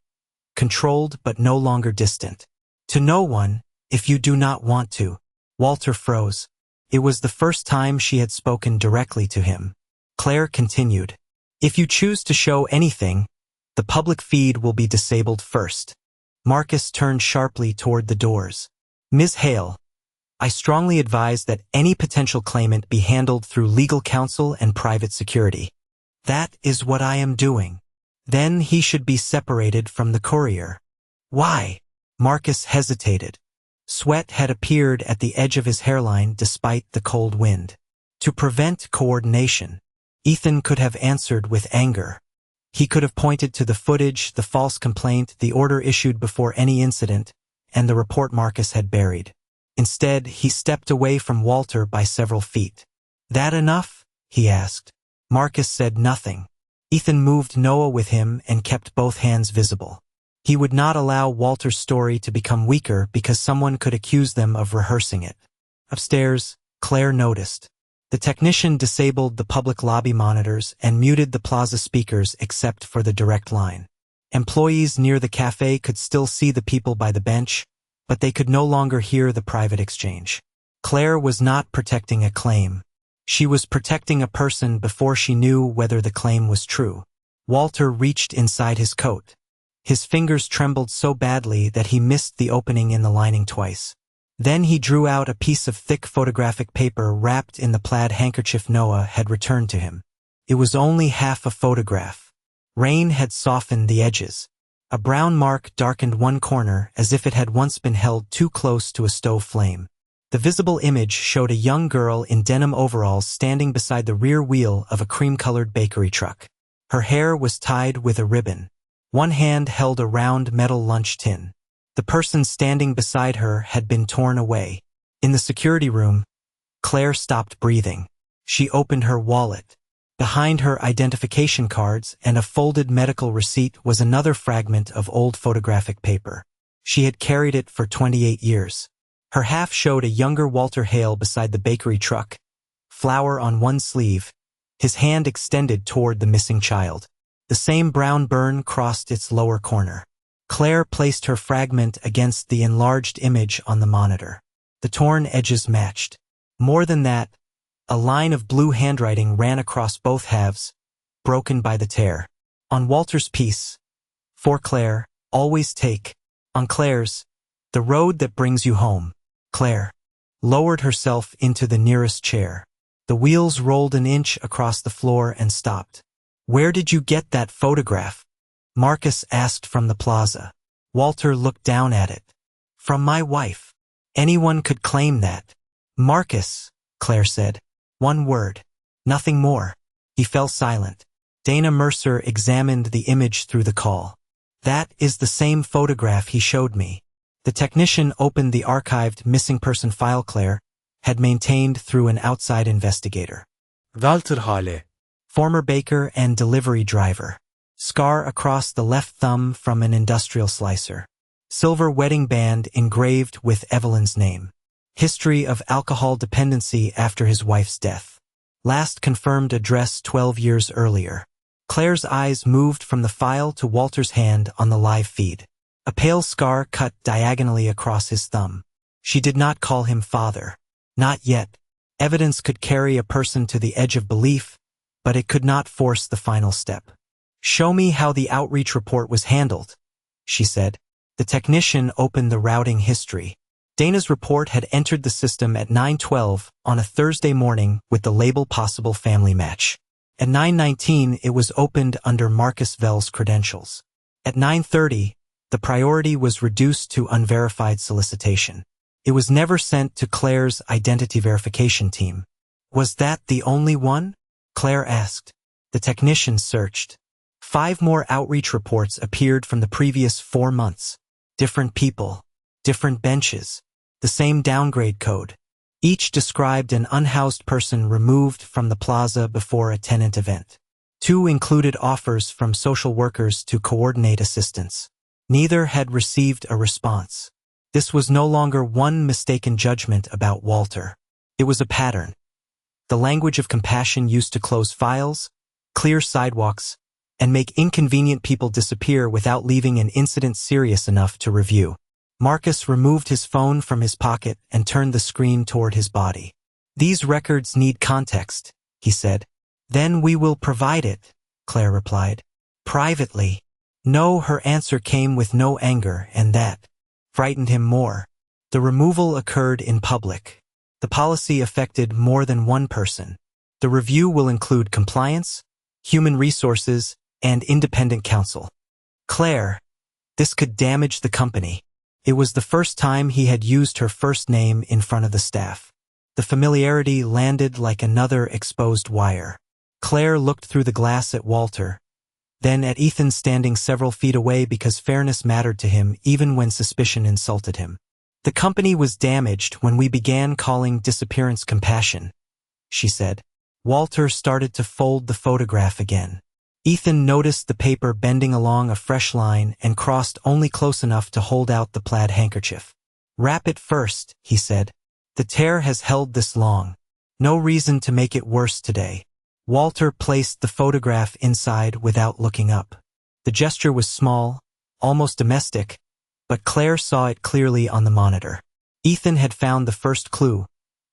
controlled but no longer distant. "To no one, if you do not want to." Walter froze. It was the first time she had spoken directly to him. Claire continued, "If you choose to show anything, the public feed will be disabled first." Marcus turned sharply toward the doors. "Ms. Hale, I strongly advise that any potential claimant be handled through legal counsel and private security." "That is what I am doing." "Then he should be separated from the courier." "Why?" Marcus hesitated. Sweat had appeared at the edge of his hairline despite the cold wind. "To prevent coordination." Ethan could have answered with anger. He could have pointed to the footage, the false complaint, the order issued before any incident, and the report Marcus had buried. Instead, he stepped away from Walter by several feet. "That enough?" he asked. Marcus said nothing. Ethan moved Noah with him and kept both hands visible. He would not allow Walter's story to become weaker because someone could accuse them of rehearsing it. Upstairs, Claire noticed. The technician disabled the public lobby monitors and muted the plaza speakers except for the direct line. Employees near the cafe could still see the people by the bench, but they could no longer hear the private exchange. Claire was not protecting a claim. She was protecting a person before she knew whether the claim was true. Walter reached inside his coat. His fingers trembled so badly that he missed the opening in the lining twice. Then he drew out a piece of thick photographic paper wrapped in the plaid handkerchief Noah had returned to him. It was only half a photograph. Rain had softened the edges. A brown mark darkened one corner as if it had once been held too close to a stove flame. The visible image showed a young girl in denim overalls standing beside the rear wheel of a cream-colored bakery truck. Her hair was tied with a ribbon. One hand held a round metal lunch tin. The person standing beside her had been torn away. In the security room, Claire stopped breathing. She opened her wallet. Behind her identification cards and a folded medical receipt was another fragment of old photographic paper. She had carried it for 28 years. Her half showed a younger Walter Hale beside the bakery truck, flower on one sleeve, his hand extended toward the missing child. The same brown burn crossed its lower corner. Claire placed her fragment against the enlarged image on the monitor. The torn edges matched. More than that, a line of blue handwriting ran across both halves, broken by the tear. On Walter's piece, "For Claire, always take." On Claire's, "The road that brings you home." Claire lowered herself into the nearest chair. The wheels rolled an inch across the floor and stopped. "Where did you get that photograph?" Marcus asked from the plaza. Walter looked down at it. "From my wife. Anyone could claim that." "Marcus," Claire said. One word. Nothing more. He fell silent. Dana Mercer examined the image through the call. "That is the same photograph he showed me." The technician opened the archived missing person file Claire had maintained through an outside investigator. Walter Hale. Former baker and delivery driver. Scar across the left thumb from an industrial slicer. Silver wedding band engraved with Evelyn's name. History of alcohol dependency after his wife's death. Last confirmed address 12 years earlier. Claire's eyes moved from the file to Walter's hand on the live feed. A pale scar cut diagonally across his thumb. She did not call him father. Not yet. Evidence could carry a person to the edge of belief, but it could not force the final step. "Show me how the outreach report was handled," she said. The technician opened the routing history. Dana's report had entered the system at 9:12 on a Thursday morning with the label possible family match. At 9:19 it was opened under Marcus Vell's credentials. At 9:30, the priority was reduced to unverified solicitation. It was never sent to Claire's identity verification team. "Was that the only one?" Claire asked. The technician searched. 5 more outreach reports appeared from the previous 4 months. Different people, different benches, the same downgrade code. Each described an unhoused person removed from the plaza before a tenant event. 2 included offers from social workers to coordinate assistance. Neither had received a response. This was no longer one mistaken judgment about Walter. It was a pattern. The language of compassion used to close files, clear sidewalks, and make inconvenient people disappear without leaving an incident serious enough to review. Marcus removed his phone from his pocket and turned the screen toward his body. "These records need context," he said. "Then we will provide it," Claire replied. "Privately." No, her answer came with no anger, and that frightened him more. The removal occurred in public. The policy affected more than one person. The review will include compliance, human resources, and independent counsel. Claire, this could damage the company. It was the first time he had used her first name in front of the staff. The familiarity landed like another exposed wire. Claire looked through the glass at Walter, then at Ethan standing several feet away because fairness mattered to him even when suspicion insulted him. "The company was damaged when we began calling disappearance compassion," she said. Walter started to fold the photograph again. Ethan noticed the paper bending along a fresh line and crossed only close enough to hold out the plaid handkerchief. "Wrap it first," he said. "The tear has held this long. No reason to make it worse today." Walter placed the photograph inside without looking up. The gesture was small, almost domestic, but Claire saw it clearly on the monitor. Ethan had found the first clue,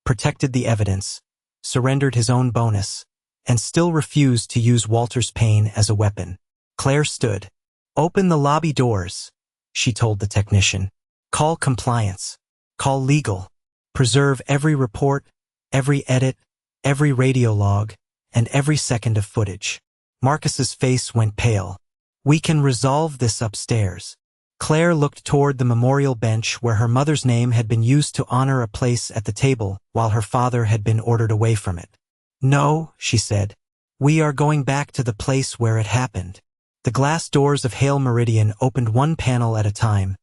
protected the evidence, surrendered his own bonus, and still refused to use Walter's pain as a weapon. Claire stood. "Open the lobby doors," she told the technician. "Call compliance. Call legal. Preserve every report, every edit, every radio log, and every second of footage." Marcus's face went pale. "We can resolve this upstairs." Claire looked toward the memorial bench where her mother's name had been used to honor a place at the table while her father had been ordered away from it. "No," she said. "We are going back to the place where it happened." The glass doors of Hale Meridian opened one panel at a time,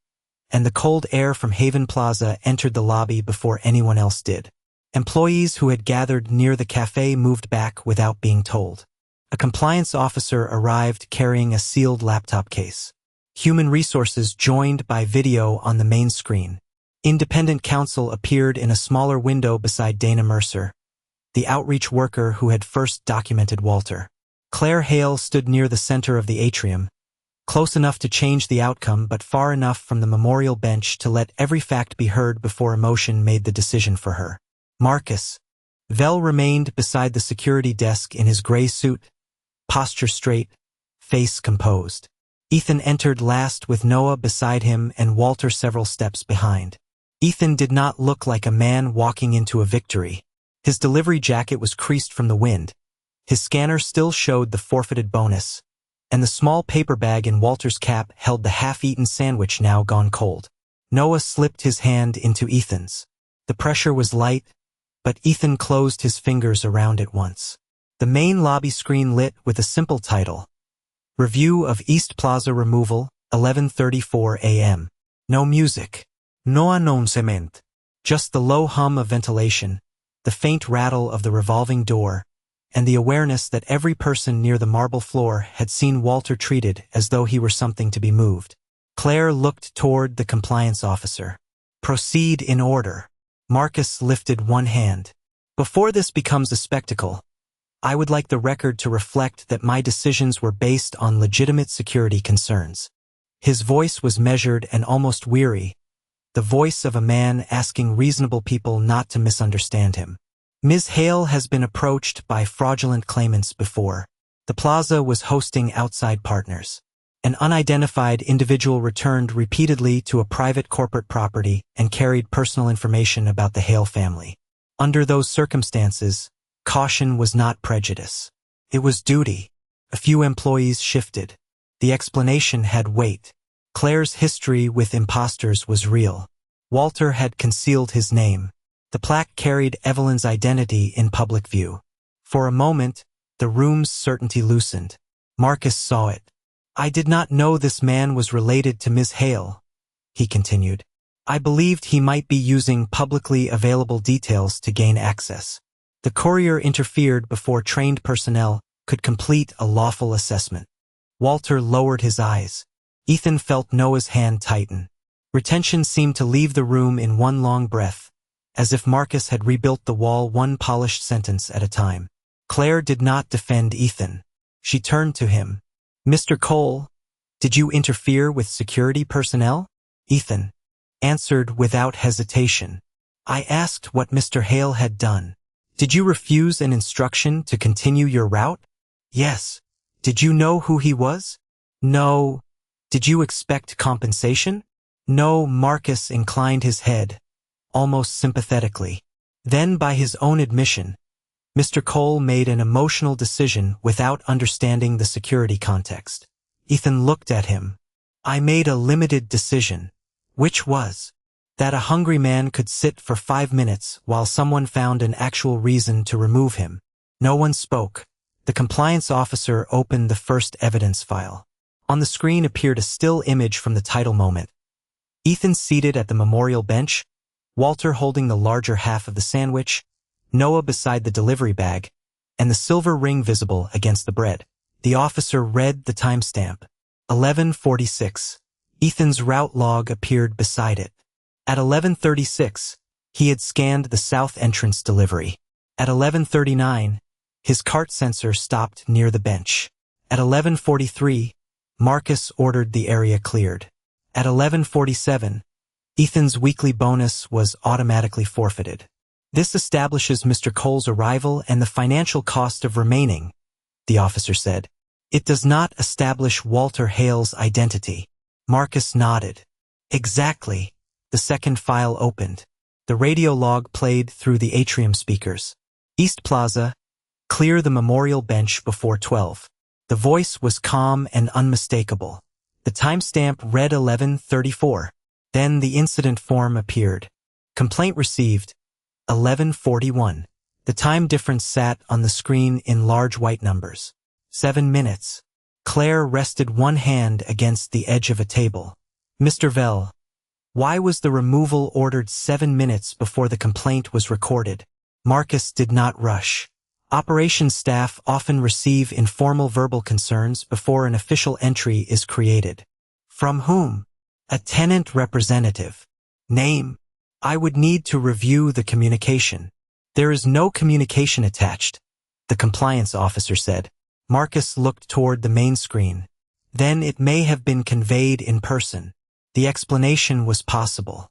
and the cold air from Haven Plaza entered the lobby before anyone else did. Employees who had gathered near the cafe moved back without being told. A compliance officer arrived carrying a sealed laptop case. Human Resources joined by video on the main screen. Independent counsel appeared in a smaller window beside Dana Mercer, the outreach worker who had first documented Walter. Claire Hale stood near the center of the atrium, close enough to change the outcome but far enough from the memorial bench to let every fact be heard before emotion made the decision for her. Marcus. Vel remained beside the security desk in his gray suit, posture straight, face composed. Ethan entered last with Noah beside him and Walter several steps behind. Ethan did not look like a man walking into a victory. His delivery jacket was creased from the wind. His scanner still showed the forfeited bonus, and the small paper bag in Walter's cap held the half-eaten sandwich now gone cold. Noah slipped his hand into Ethan's. The pressure was light, but Ethan closed his fingers around it once. The main lobby screen lit with a simple title. Review of East Plaza Removal, 11:34 a.m. No music. No announcement. Just the low hum of ventilation, the faint rattle of the revolving door, and the awareness that every person near the marble floor had seen Walter treated as though he were something to be moved. Claire looked toward the compliance officer. Proceed in order. Marcus lifted one hand. Before this becomes a spectacle, I would like the record to reflect that my decisions were based on legitimate security concerns. His voice was measured and almost weary, the voice of a man asking reasonable people not to misunderstand him. Ms. Hale has been approached by fraudulent claimants before. The plaza was hosting outside partners. An unidentified individual returned repeatedly to a private corporate property and carried personal information about the Hale family. Under those circumstances, caution was not prejudice. It was duty. A few employees shifted. The explanation had weight. Claire's history with imposters was real. Walter had concealed his name. The plaque carried Evelyn's identity in public view. For a moment, the room's certainty loosened. Marcus saw it. I did not know this man was related to Ms. Hale, he continued. I believed he might be using publicly available details to gain access. The courier interfered before trained personnel could complete a lawful assessment. Walter lowered his eyes. Ethan felt Noah's hand tighten. Retention seemed to leave the room in one long breath, as if Marcus had rebuilt the wall one polished sentence at a time. Claire did not defend Ethan. She turned to him. Mr. Cole, did you interfere with security personnel? Ethan answered without hesitation. I asked what Mr. Hale had done. Did you refuse an instruction to continue your route? Yes. Did you know who he was? No. Did you expect compensation? No. Marcus inclined his head, almost sympathetically. Then, by his own admission, Mr. Cole made an emotional decision without understanding the security context. Ethan looked at him. I made a limited decision. Which was that a hungry man could sit for 5 minutes while someone found an actual reason to remove him. No one spoke. The compliance officer opened the first evidence file. On the screen appeared a still image from the title moment. Ethan seated at the memorial bench, Walter holding the larger half of the sandwich, Noah beside the delivery bag, and the silver ring visible against the bread. The officer read the timestamp. 11:46. Ethan's route log appeared beside it. At 11:36, he had scanned the south entrance delivery. At 11:39, his cart sensor stopped near the bench. At 11:43, Marcus ordered the area cleared. At 11:47, Ethan's weekly bonus was automatically forfeited. This establishes Mr. Cole's arrival and the financial cost of remaining, the officer said. It does not establish Walter Hale's identity. Marcus nodded. Exactly. The second file opened. The radio log played through the atrium speakers. East Plaza, clear the memorial bench before 12. The voice was calm and unmistakable. The timestamp read 11:34. Then the incident form appeared. Complaint received, 11:41. The time difference sat on the screen in large white numbers. 7 minutes. Claire rested one hand against the edge of a table. Mr. Vell, why was the removal ordered 7 minutes before the complaint was recorded? Marcus did not rush. Operations staff often receive informal verbal concerns before an official entry is created. From whom? A tenant representative. Name? I would need to review the communication. There is no communication attached, the compliance officer said. Marcus looked toward the main screen. Then it may have been conveyed in person. The explanation was possible.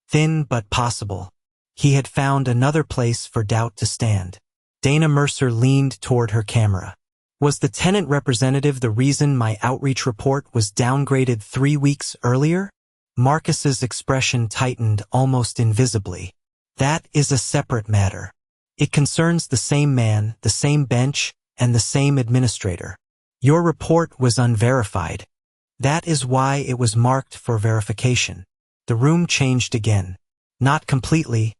Thin but possible. He had found another place for doubt to stand. Dana Mercer leaned toward her camera. Was the tenant representative the reason my outreach report was downgraded 3 weeks earlier? Marcus's expression tightened almost invisibly. That is a separate matter. It concerns the same man, the same bench, and the same administrator. Your report was unverified. That is why it was marked for verification. The room changed again. Not completely,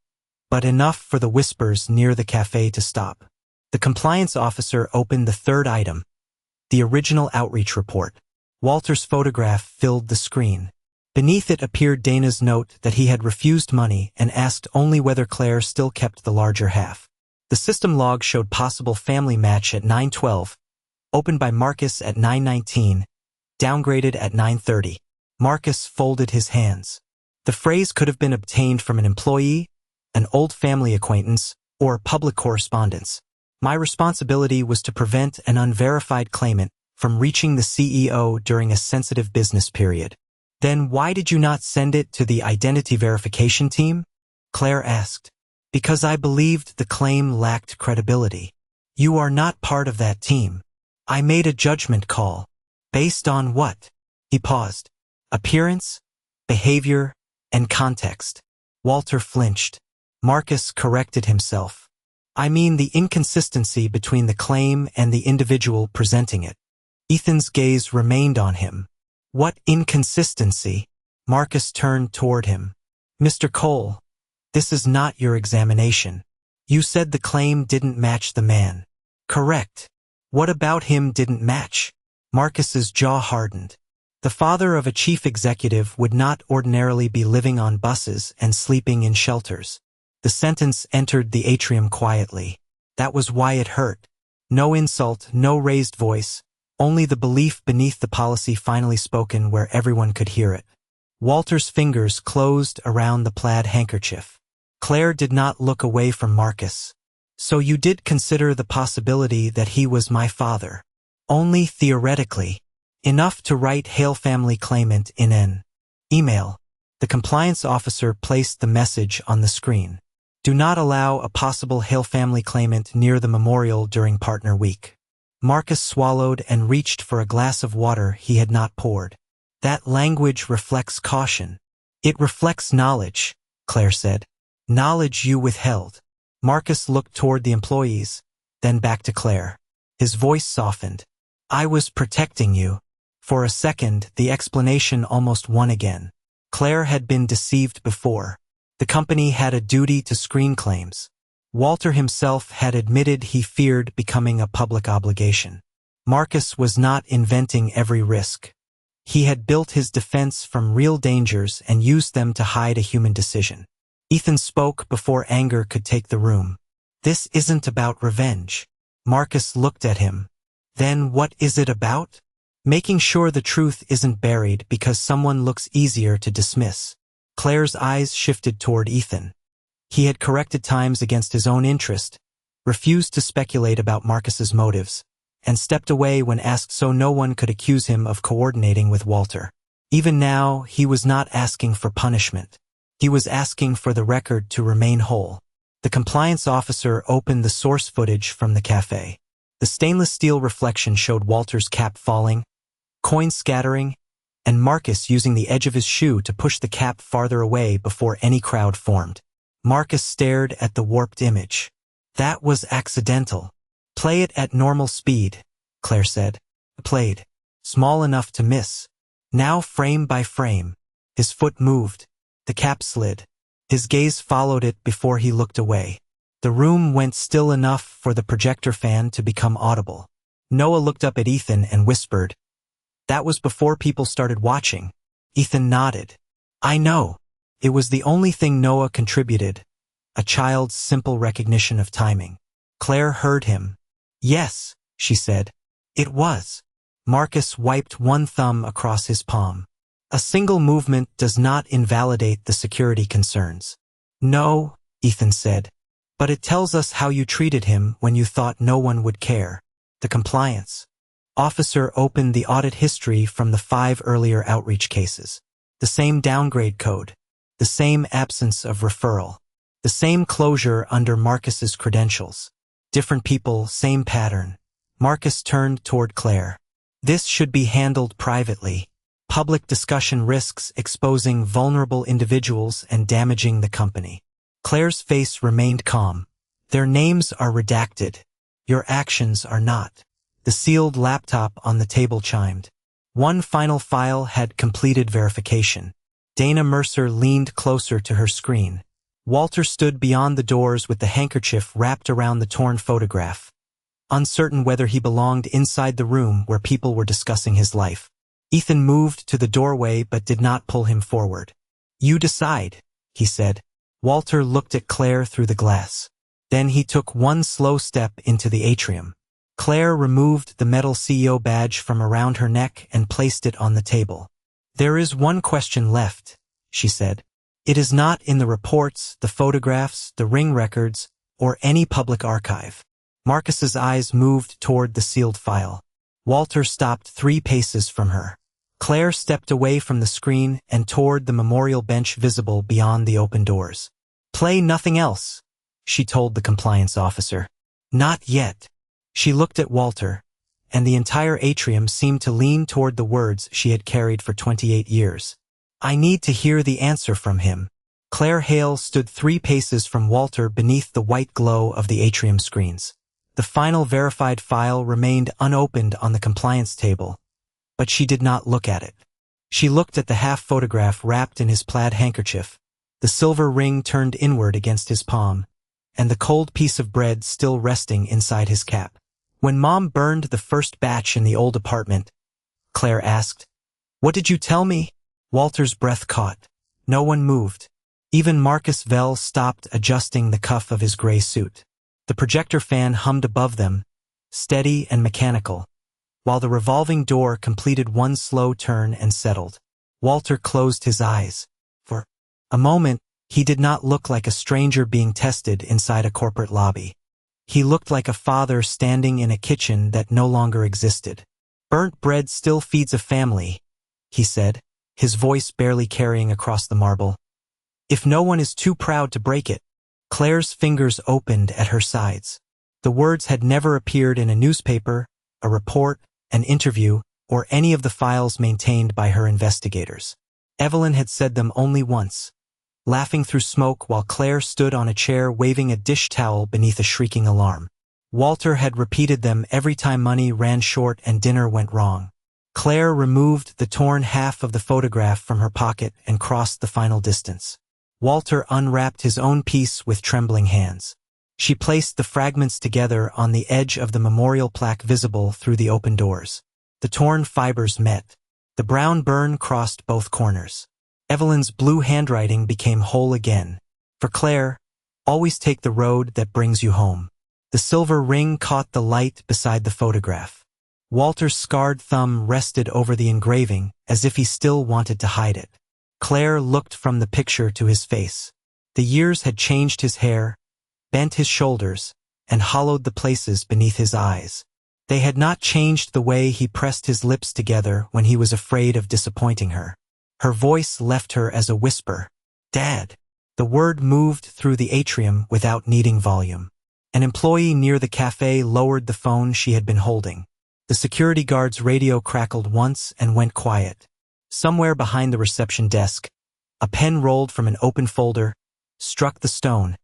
but enough for the whispers near the cafe to stop. The compliance officer opened the third item, the original outreach report. Walter's photograph filled the screen. Beneath it appeared Dana's note that he had refused money and asked only whether Claire still kept the larger half. The system log showed possible family match at 9:12, opened by Marcus at 9:19, downgraded at 9:30. Marcus folded his hands. The phrase could have been obtained from an employee, an old family acquaintance, or public correspondence. My responsibility was to prevent an unverified claimant from reaching the CEO during a sensitive business period. Then why did you not send it to the identity verification team? Claire asked. Because I believed the claim lacked credibility. You are not part of that team. I made a judgment call. Based on what? He paused. Appearance, behavior, and context. Walter flinched. Marcus corrected himself. I mean the inconsistency between the claim and the individual presenting it. Ethan's gaze remained on him. What inconsistency? Marcus turned toward him. Mr. Cole, this is not your examination. You said the claim didn't match the man. Correct. What about him didn't match? Marcus's jaw hardened. The father of a chief executive would not ordinarily be living on buses and sleeping in shelters. The sentence entered the atrium quietly. That was why it hurt. No insult, no raised voice, only the belief beneath the policy finally spoken where everyone could hear it. Walter's fingers closed around the plaid handkerchief. Claire did not look away from Marcus. So you did consider the possibility that he was my father. Only theoretically. Enough to write Hale family claimant in an email. The compliance officer placed the message on the screen. Do not allow a possible Hale family claimant near the memorial during partner week. Marcus swallowed and reached for a glass of water he had not poured. That language reflects caution. It reflects knowledge, Claire said. Knowledge you withheld. Marcus looked toward the employees, then back to Claire. His voice softened. I was protecting you. For a second, the explanation almost won again. Claire had been deceived before. The company had a duty to screen claims. Walter himself had admitted he feared becoming a public obligation. Marcus was not inventing every risk. He had built his defense from real dangers and used them to hide a human decision. Ethan spoke before anger could take the room. This isn't about revenge. Marcus looked at him. Then what is it about? Making sure the truth isn't buried because someone looks easier to dismiss. Claire's eyes shifted toward Ethan. He had corrected times against his own interest, refused to speculate about Marcus's motives, and stepped away when asked so no one could accuse him of coordinating with Walter. Even now, he was not asking for punishment. He was asking for the record to remain whole. The compliance officer opened the source footage from the cafe. The stainless steel reflection showed Walter's cap falling, coins scattering, and Marcus using the edge of his shoe to push the cap farther away before any crowd formed. Marcus stared at the warped image. That was accidental. Play it at normal speed, Claire said. Played. Small enough to miss. Now frame by frame. His foot moved. The cap slid. His gaze followed it before he looked away. The room went still enough for the projector fan to become audible. Noah looked up at Ethan and whispered. That was before people started watching. Ethan nodded. I know. It was the only thing Noah contributed. a child's simple recognition of timing. Claire heard him. Yes, she said. It was. Marcus wiped one thumb across his palm. A single movement does not invalidate the security concerns. No, Ethan said. But it tells us how you treated him when you thought no one would care. The compliance officer opened the audit history from the 5 earlier outreach cases. The same downgrade code. The same absence of referral. The same closure under Marcus's credentials. Different people, same pattern. Marcus turned toward Claire. This should be handled privately. Public discussion risks exposing vulnerable individuals and damaging the company. Claire's face remained calm. Their names are redacted. Your actions are not. The sealed laptop on the table chimed. One final file had completed verification. Dana Mercer leaned closer to her screen. Walter stood beyond the doors with the handkerchief wrapped around the torn photograph, uncertain whether he belonged inside the room where people were discussing his life. Ethan moved to the doorway but did not pull him forward. You decide, he said. Walter looked at Claire through the glass. Then he took one slow step into the atrium. Claire removed the metal CEO badge from around her neck and placed it on the table. There is one question left, she said. It is not in the reports, the photographs, the ring records, or any public archive. Marcus's eyes moved toward the sealed file. Walter stopped 3 paces from her. Claire stepped away from the screen and toward the memorial bench visible beyond the open doors. Play nothing else, she told the compliance officer. Not yet. She looked at Walter, and the entire atrium seemed to lean toward the words she had carried for 28 years. I need to hear the answer from him. Claire Hale stood 3 paces from Walter beneath the white glow of the atrium screens. The final verified file remained unopened on the compliance table, but she did not look at it. She looked at the half-photograph wrapped in his plaid handkerchief, the silver ring turned inward against his palm, and the cold piece of bread still resting inside his cap. When Mom burned the first batch in the old apartment, Claire asked, What did you tell me? Walter's breath caught. No one moved. Even Marcus Vell stopped adjusting the cuff of his gray suit. The projector fan hummed above them, steady and mechanical, while the revolving door completed one slow turn and settled. Walter closed his eyes. For a moment, he did not look like a stranger being tested inside a corporate lobby. He looked like a father standing in a kitchen that no longer existed. Burnt bread still feeds a family, he said, his voice barely carrying across the marble. If no one is too proud to break it. Claire's fingers opened at her sides. The words had never appeared in a newspaper, a report, an interview, or any of the files maintained by her investigators. Evelyn had said them only once, laughing through smoke while Claire stood on a chair waving a dish towel beneath a shrieking alarm. Walter had repeated them every time money ran short and dinner went wrong. Claire removed the torn half of the photograph from her pocket and crossed the final distance. Walter unwrapped his own piece with trembling hands. She placed the fragments together on the edge of the memorial plaque visible through the open doors. The torn fibers met. The brown burn crossed both corners. Evelyn's blue handwriting became whole again. For Claire, always take the road that brings you home. The silver ring caught the light beside the photograph. Walter's scarred thumb rested over the engraving as if he still wanted to hide it. Claire looked from the picture to his face. The years had changed his hair, bent his shoulders, and hollowed the places beneath his eyes. They had not changed the way he pressed his lips together when he was afraid of disappointing her. Her voice left her as a whisper. Dad. The word moved through the atrium without needing volume. An employee near the cafe lowered the phone she had been holding. The security guard's radio crackled once and went quiet. Somewhere behind the reception desk, a pen rolled from an open folder, struck the stone,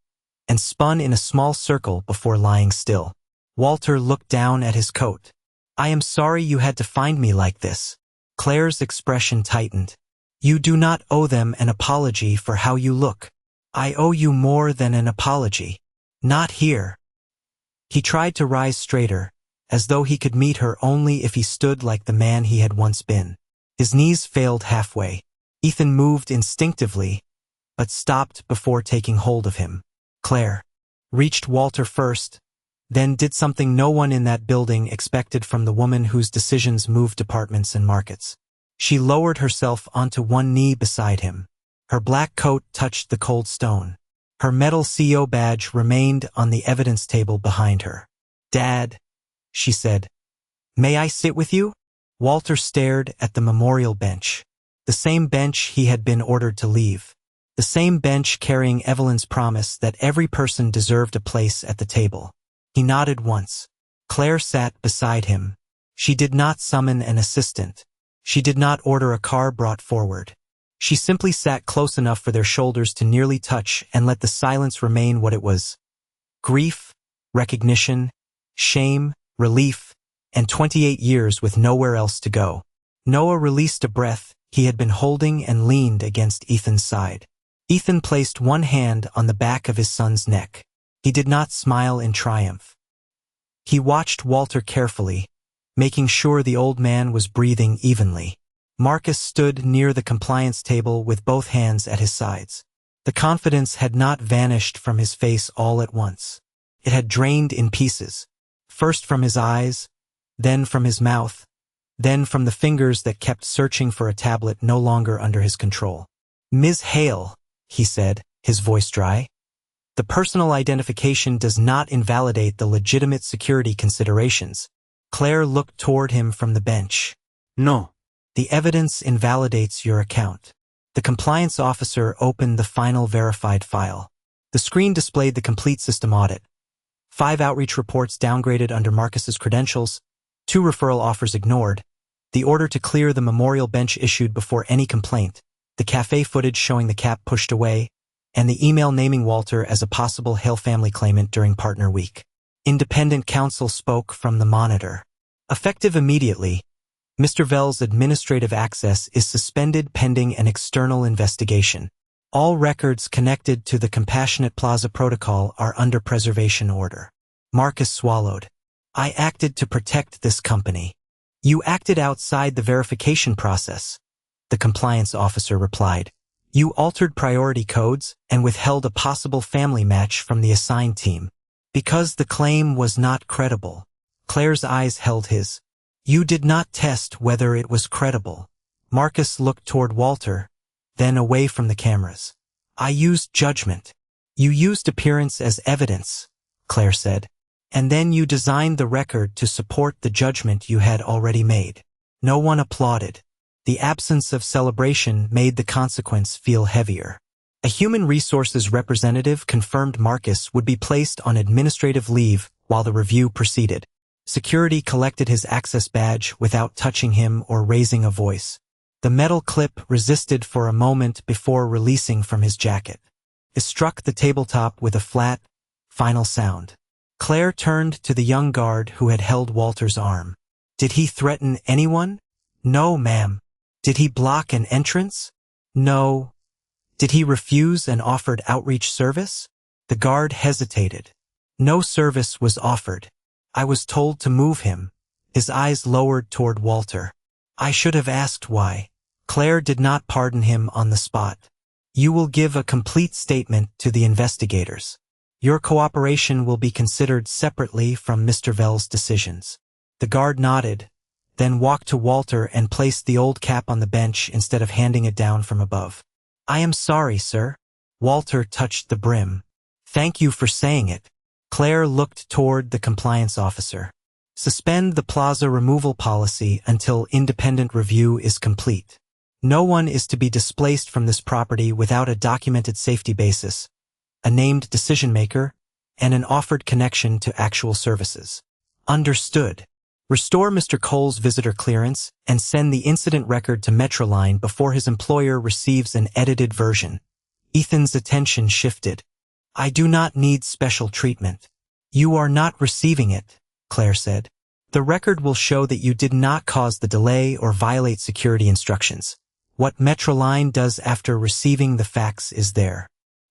and spun in a small circle before lying still. Walter looked down at his coat. I am sorry you had to find me like this. Claire's expression tightened. You do not owe them an apology for how you look. I owe you more than an apology. Not here. He tried to rise straighter, as though he could meet her only if he stood like the man he had once been. His knees failed halfway. Ethan moved instinctively, but stopped before taking hold of him. Claire reached Walter first, then did something no one in that building expected from the woman whose decisions moved departments and markets. She lowered herself onto one knee beside him. Her black coat touched the cold stone. Her metal CO badge remained on the evidence table behind her. "Dad," she said, "may I sit with you?" Walter stared at the memorial bench. The same bench he had been ordered to leave. The same bench carrying Evelyn's promise that every person deserved a place at the table. He nodded once. Claire sat beside him. She did not summon an assistant. She did not order a car brought forward. She simply sat close enough for their shoulders to nearly touch and let the silence remain what it was. Grief, recognition, shame, relief, and 28 years with nowhere else to go. Noah released a breath he had been holding and leaned against Ethan's side. Ethan placed one hand on the back of his son's neck. He did not smile in triumph. He watched Walter carefully, making sure the old man was breathing evenly. Marcus stood near the compliance table with both hands at his sides. The confidence had not vanished from his face all at once. It had drained in pieces, first from his eyes, then from his mouth, then from the fingers that kept searching for a tablet no longer under his control. "Ms. Hale," he said, his voice dry. "The personal identification does not invalidate the legitimate security considerations." Claire looked toward him from the bench. "No. The evidence invalidates your account." The compliance officer opened the final verified file. The screen displayed the complete system audit. 5 outreach reports downgraded under Marcus's credentials, 2 referral offers ignored, the order to clear the memorial bench issued before any complaint, the cafe footage showing the cap pushed away, and the email naming Walter as a possible Hale family claimant during partner week. Independent counsel spoke from the monitor. "Effective immediately, Mr. Vell's administrative access is suspended pending an external investigation. All records connected to the Compassionate Plaza Protocol are under preservation order." Marcus swallowed. "I acted to protect this company." "You acted outside the verification process," the compliance officer replied. "You altered priority codes and withheld a possible family match from the assigned team. Because the claim was not credible." Claire's eyes held his. "You did not test whether it was credible." Marcus looked toward Walter, then away from the cameras. "I used judgment." "You used appearance as evidence," Claire said. "And then you designed the record to support the judgment you had already made." No one applauded. The absence of celebration made the consequence feel heavier. A human resources representative confirmed Marcus would be placed on administrative leave while the review proceeded. Security collected his access badge without touching him or raising a voice. The metal clip resisted for a moment before releasing from his jacket. It struck the tabletop with a flat, final sound. Claire turned to the young guard who had held Walter's arm. "Did he threaten anyone?" "No, ma'am." "Did he block an entrance?" "No." "Did he refuse an offered outreach service?" The guard hesitated. "No service was offered. I was told to move him." His eyes lowered toward Walter. "I should have asked why." Claire did not pardon him on the spot. "You will give a complete statement to the investigators. Your cooperation will be considered separately from Mr. Vell's decisions." The guard nodded, then walked to Walter and placed the old cap on the bench instead of handing it down from above. "I am sorry, sir." Walter touched the brim. "Thank you for saying it." Claire looked toward the compliance officer. "Suspend the plaza removal policy until independent review is complete. No one is to be displaced from this property without a documented safety basis, a named decision-maker, and an offered connection to actual services." "Understood." Restore Mr. Cole's visitor clearance and send the incident record to Metroline before his employer receives an edited version. Ethan's attention shifted. "I do not need special treatment." "You are not receiving it," Claire said. "The record will show that you did not cause the delay or violate security instructions. What Metroline does after receiving the facts is their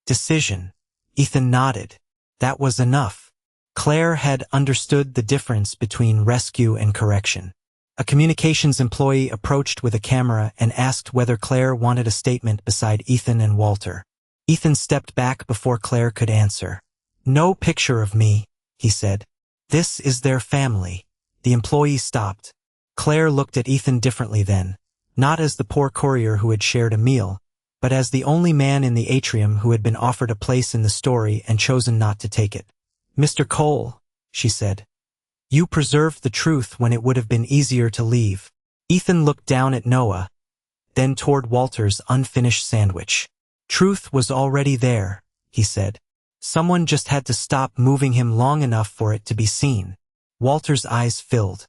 decision." Ethan nodded. That was enough. Claire had understood the difference between rescue and correction. A communications employee approached with a camera and asked whether Claire wanted a statement beside Ethan and Walter. Ethan stepped back before Claire could answer. "No picture of me," he said. "This is their family." The employee stopped. Claire looked at Ethan differently then, not as the poor courier who had shared a meal, but as the only man in the atrium who had been offered a place in the story and chosen not to take it. "Mr. Cole," she said, "you preserved the truth when it would have been easier to leave." Ethan looked down at Noah, then toward Walter's unfinished sandwich. "Truth was already there," he said. "Someone just had to stop moving him long enough for it to be seen." Walter's eyes filled.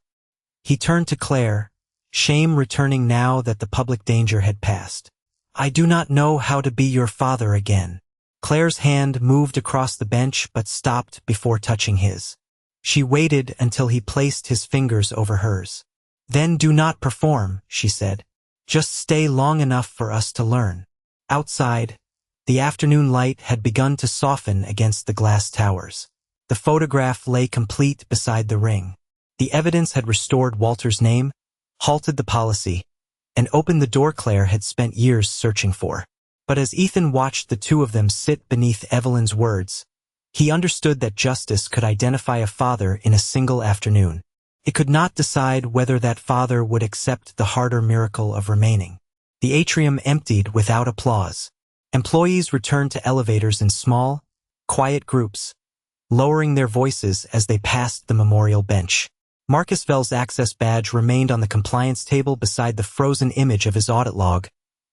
He turned to Claire, shame returning now that the public danger had passed. "I do not know how to be your father again." Claire's hand moved across the bench but stopped before touching his. She waited until he placed his fingers over hers. "Then do not perform," she said. "Just stay long enough for us to learn." Outside, the afternoon light had begun to soften against the glass towers. The photograph lay complete beside the ring. The evidence had restored Walter's name, halted the policy, and opened the door Claire had spent years searching for. But as Ethan watched the two of them sit beneath Evelyn's words, he understood that justice could identify a father in a single afternoon. It could not decide whether that father would accept the harder miracle of remaining. The atrium emptied without applause. Employees returned to elevators in small, quiet groups, lowering their voices as they passed the memorial bench. Marcus Vell's access badge remained on the compliance table beside the frozen image of his audit log,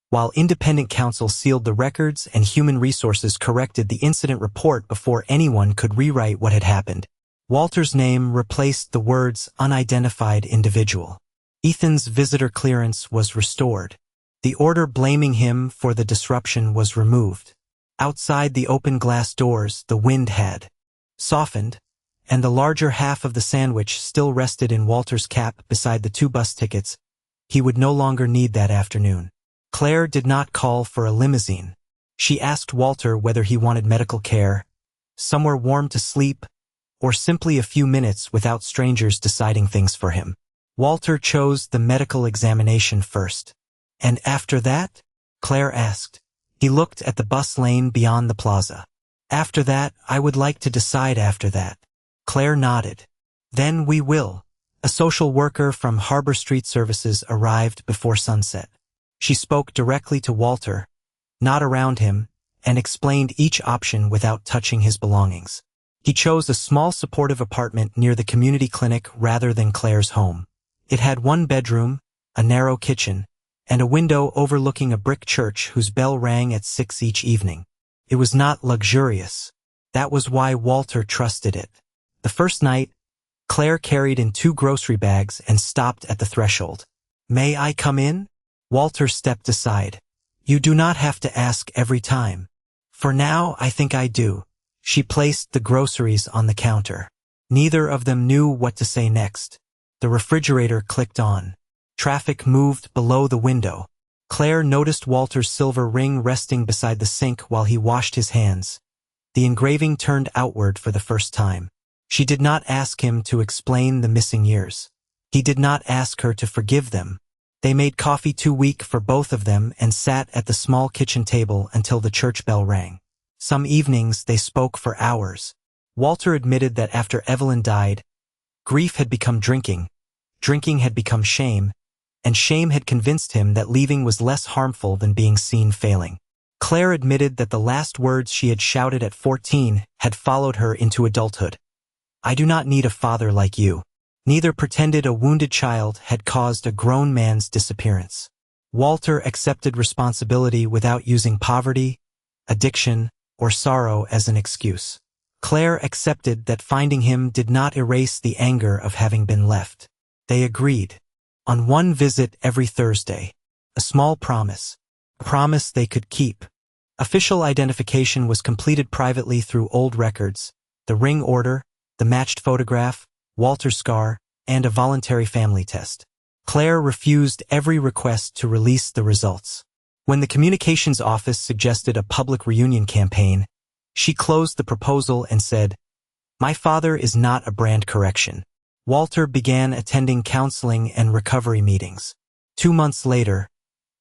while independent counsel sealed the records and human resources corrected the incident report before anyone could rewrite what had happened. Walter's name replaced the words unidentified individual. Ethan's visitor clearance was restored. The order blaming him for the disruption was removed. Outside the open glass doors, the wind had softened, and the larger half of the sandwich still rested in Walter's cap beside the 2 bus tickets he would no longer need that afternoon. Claire did not call for a limousine. She asked Walter whether he wanted medical care, somewhere warm to sleep, or simply a few minutes without strangers deciding things for him. Walter chose the medical examination first. "And after that?" Claire asked. He looked at the bus lane beyond the plaza. "After that, I would like to decide after that." Claire nodded. "Then we will." A social worker from Harbor Street Services arrived before sunset. She spoke directly to Walter, not around him, and explained each option without touching his belongings. He chose a small supportive apartment near the community clinic rather than Claire's home. It had 1 bedroom, a narrow kitchen, and a window overlooking a brick church whose bell rang at 6 each evening. It was not luxurious. That was why Walter trusted it. The first night, Claire carried in 2 grocery bags and stopped at the threshold. "May I come in?" Walter stepped aside. "You do not have to ask every time." "For now, I think I do." She placed the groceries on the counter. Neither of them knew what to say next. The refrigerator clicked on. Traffic moved below the window. Claire noticed Walter's silver ring resting beside the sink while he washed his hands. The engraving turned outward for the first time. She did not ask him to explain the missing years. He did not ask her to forgive them. They made coffee too weak for both of them and sat at the small kitchen table until the church bell rang. Some evenings they spoke for hours. Walter admitted that after Evelyn died, grief had become drinking, drinking had become shame, and shame had convinced him that leaving was less harmful than being seen failing. Claire admitted that the last words she had shouted at 14 had followed her into adulthood. "I do not need a father like you." Neither pretended a wounded child had caused a grown man's disappearance. Walter accepted responsibility without using poverty, addiction, or sorrow as an excuse. Claire accepted that finding him did not erase the anger of having been left. They agreed on 1 visit every Thursday, a small promise, a promise they could keep. Official identification was completed privately through old records, the ring order, the matched photograph, Walter's scar, and a voluntary family test. Claire refused every request to release the results. When the communications office suggested a public reunion campaign, she closed the proposal and said, "My father is not a brand correction." Walter began attending counseling and recovery meetings. 2 months later,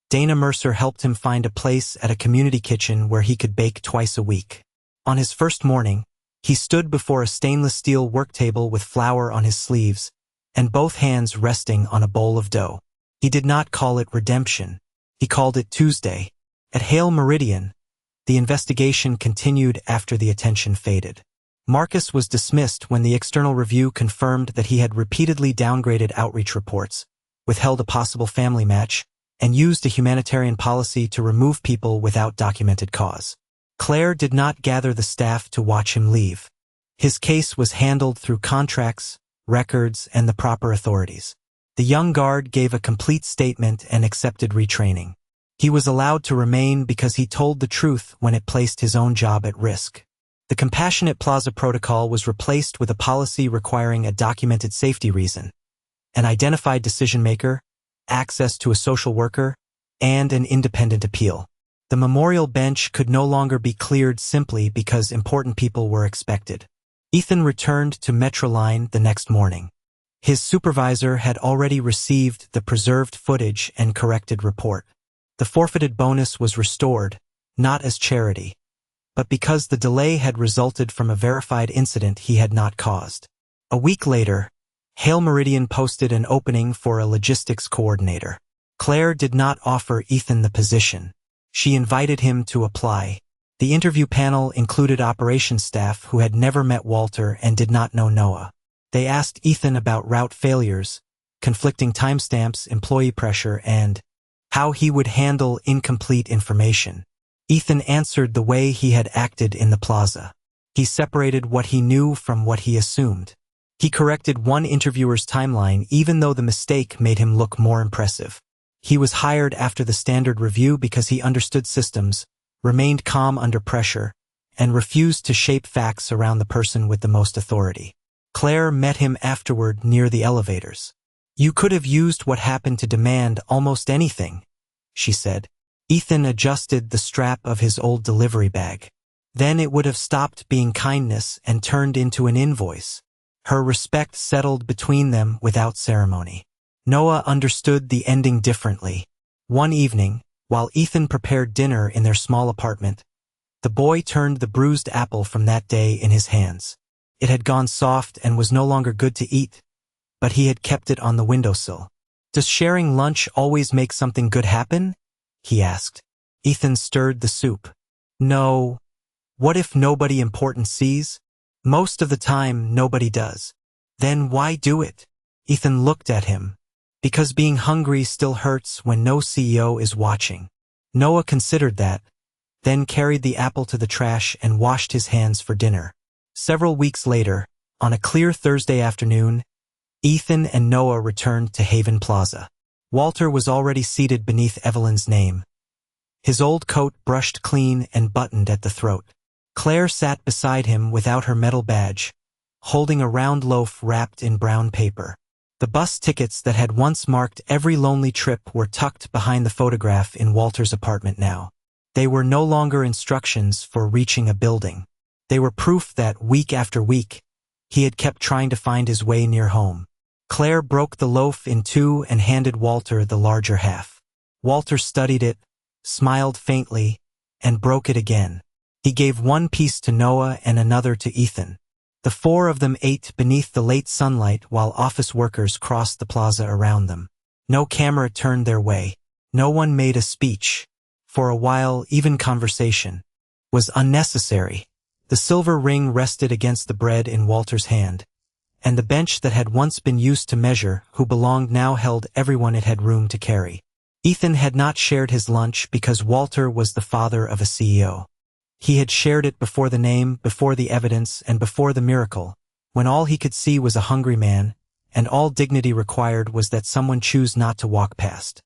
Dana Mercer helped him find a place at a community kitchen where he could bake twice a week. On his first morning, he stood before a stainless steel work table with flour on his sleeves and both hands resting on a bowl of dough. He did not call it redemption. He called it Tuesday. At Hale Meridian, the investigation continued after the attention faded. Marcus was dismissed when the external review confirmed that he had repeatedly downgraded outreach reports, withheld a possible family match, and used a humanitarian policy to remove people without documented cause. Claire did not gather the staff to watch him leave. His case was handled through contracts, records, and the proper authorities. The young guard gave a complete statement and accepted retraining. He was allowed to remain because he told the truth when it placed his own job at risk. The Compassionate Plaza Protocol was replaced with a policy requiring a documented safety reason, an identified decision-maker, access to a social worker, and an independent appeal. The memorial bench could no longer be cleared simply because important people were expected. Ethan returned to Metroline the next morning. His supervisor had already received the preserved footage and corrected report. The forfeited bonus was restored, not as charity, but because the delay had resulted from a verified incident he had not caused. A week later, Hale Meridian posted an opening for a logistics coordinator. Claire did not offer Ethan the position. She invited him to apply. The interview panel included operations staff who had never met Walter and did not know Noah. They asked Ethan about route failures, conflicting timestamps, employee pressure, and how he would handle incomplete information. Ethan answered the way he had acted in the plaza. He separated what he knew from what he assumed. He corrected one interviewer's timeline even though the mistake made him look more impressive. He was hired after the standard review because he understood systems, remained calm under pressure, and refused to shape facts around the person with the most authority. Claire met him afterward near the elevators. "You could have used what happened to demand almost anything," she said. Ethan adjusted the strap of his old delivery bag. Then it would have stopped being kindness and turned into an invoice. Her respect settled between them without ceremony. Noah understood the ending differently. One evening, while Ethan prepared dinner in their small apartment, the boy turned the bruised apple from that day in his hands. It had gone soft and was no longer good to eat, but he had kept it on the windowsill. "Does sharing lunch always make something good happen?" he asked. Ethan stirred the soup. "No. What if nobody important sees? Most of the time, nobody does. Then why do it?" Ethan looked at him. "Because being hungry still hurts when no CEO is watching." Noah considered that, then carried the apple to the trash and washed his hands for dinner. Several weeks later, on a clear Thursday afternoon, Ethan and Noah returned to Haven Plaza. Walter was already seated beneath Evelyn's name, his old coat brushed clean and buttoned at the throat. Claire sat beside him without her metal badge, holding a round loaf wrapped in brown paper. The bus tickets that had once marked every lonely trip were tucked behind the photograph in Walter's apartment now. They were no longer instructions for reaching a building. They were proof that, week after week, he had kept trying to find his way near home. Claire broke the loaf in two and handed Walter the larger half. Walter studied it, smiled faintly, and broke it again. He gave one piece to Noah and another to Ethan. The four of them ate beneath the late sunlight while office workers crossed the plaza around them. No camera turned their way. No one made a speech. For a while, even conversation was unnecessary. The silver ring rested against the bread in Walter's hand, and the bench that had once been used to measure who belonged now held everyone it had room to carry. Ethan had not shared his lunch because Walter was the father of a CEO. He had shared it before the name, before the evidence, and before the miracle, when all he could see was a hungry man, and all dignity required was that someone choose not to walk past.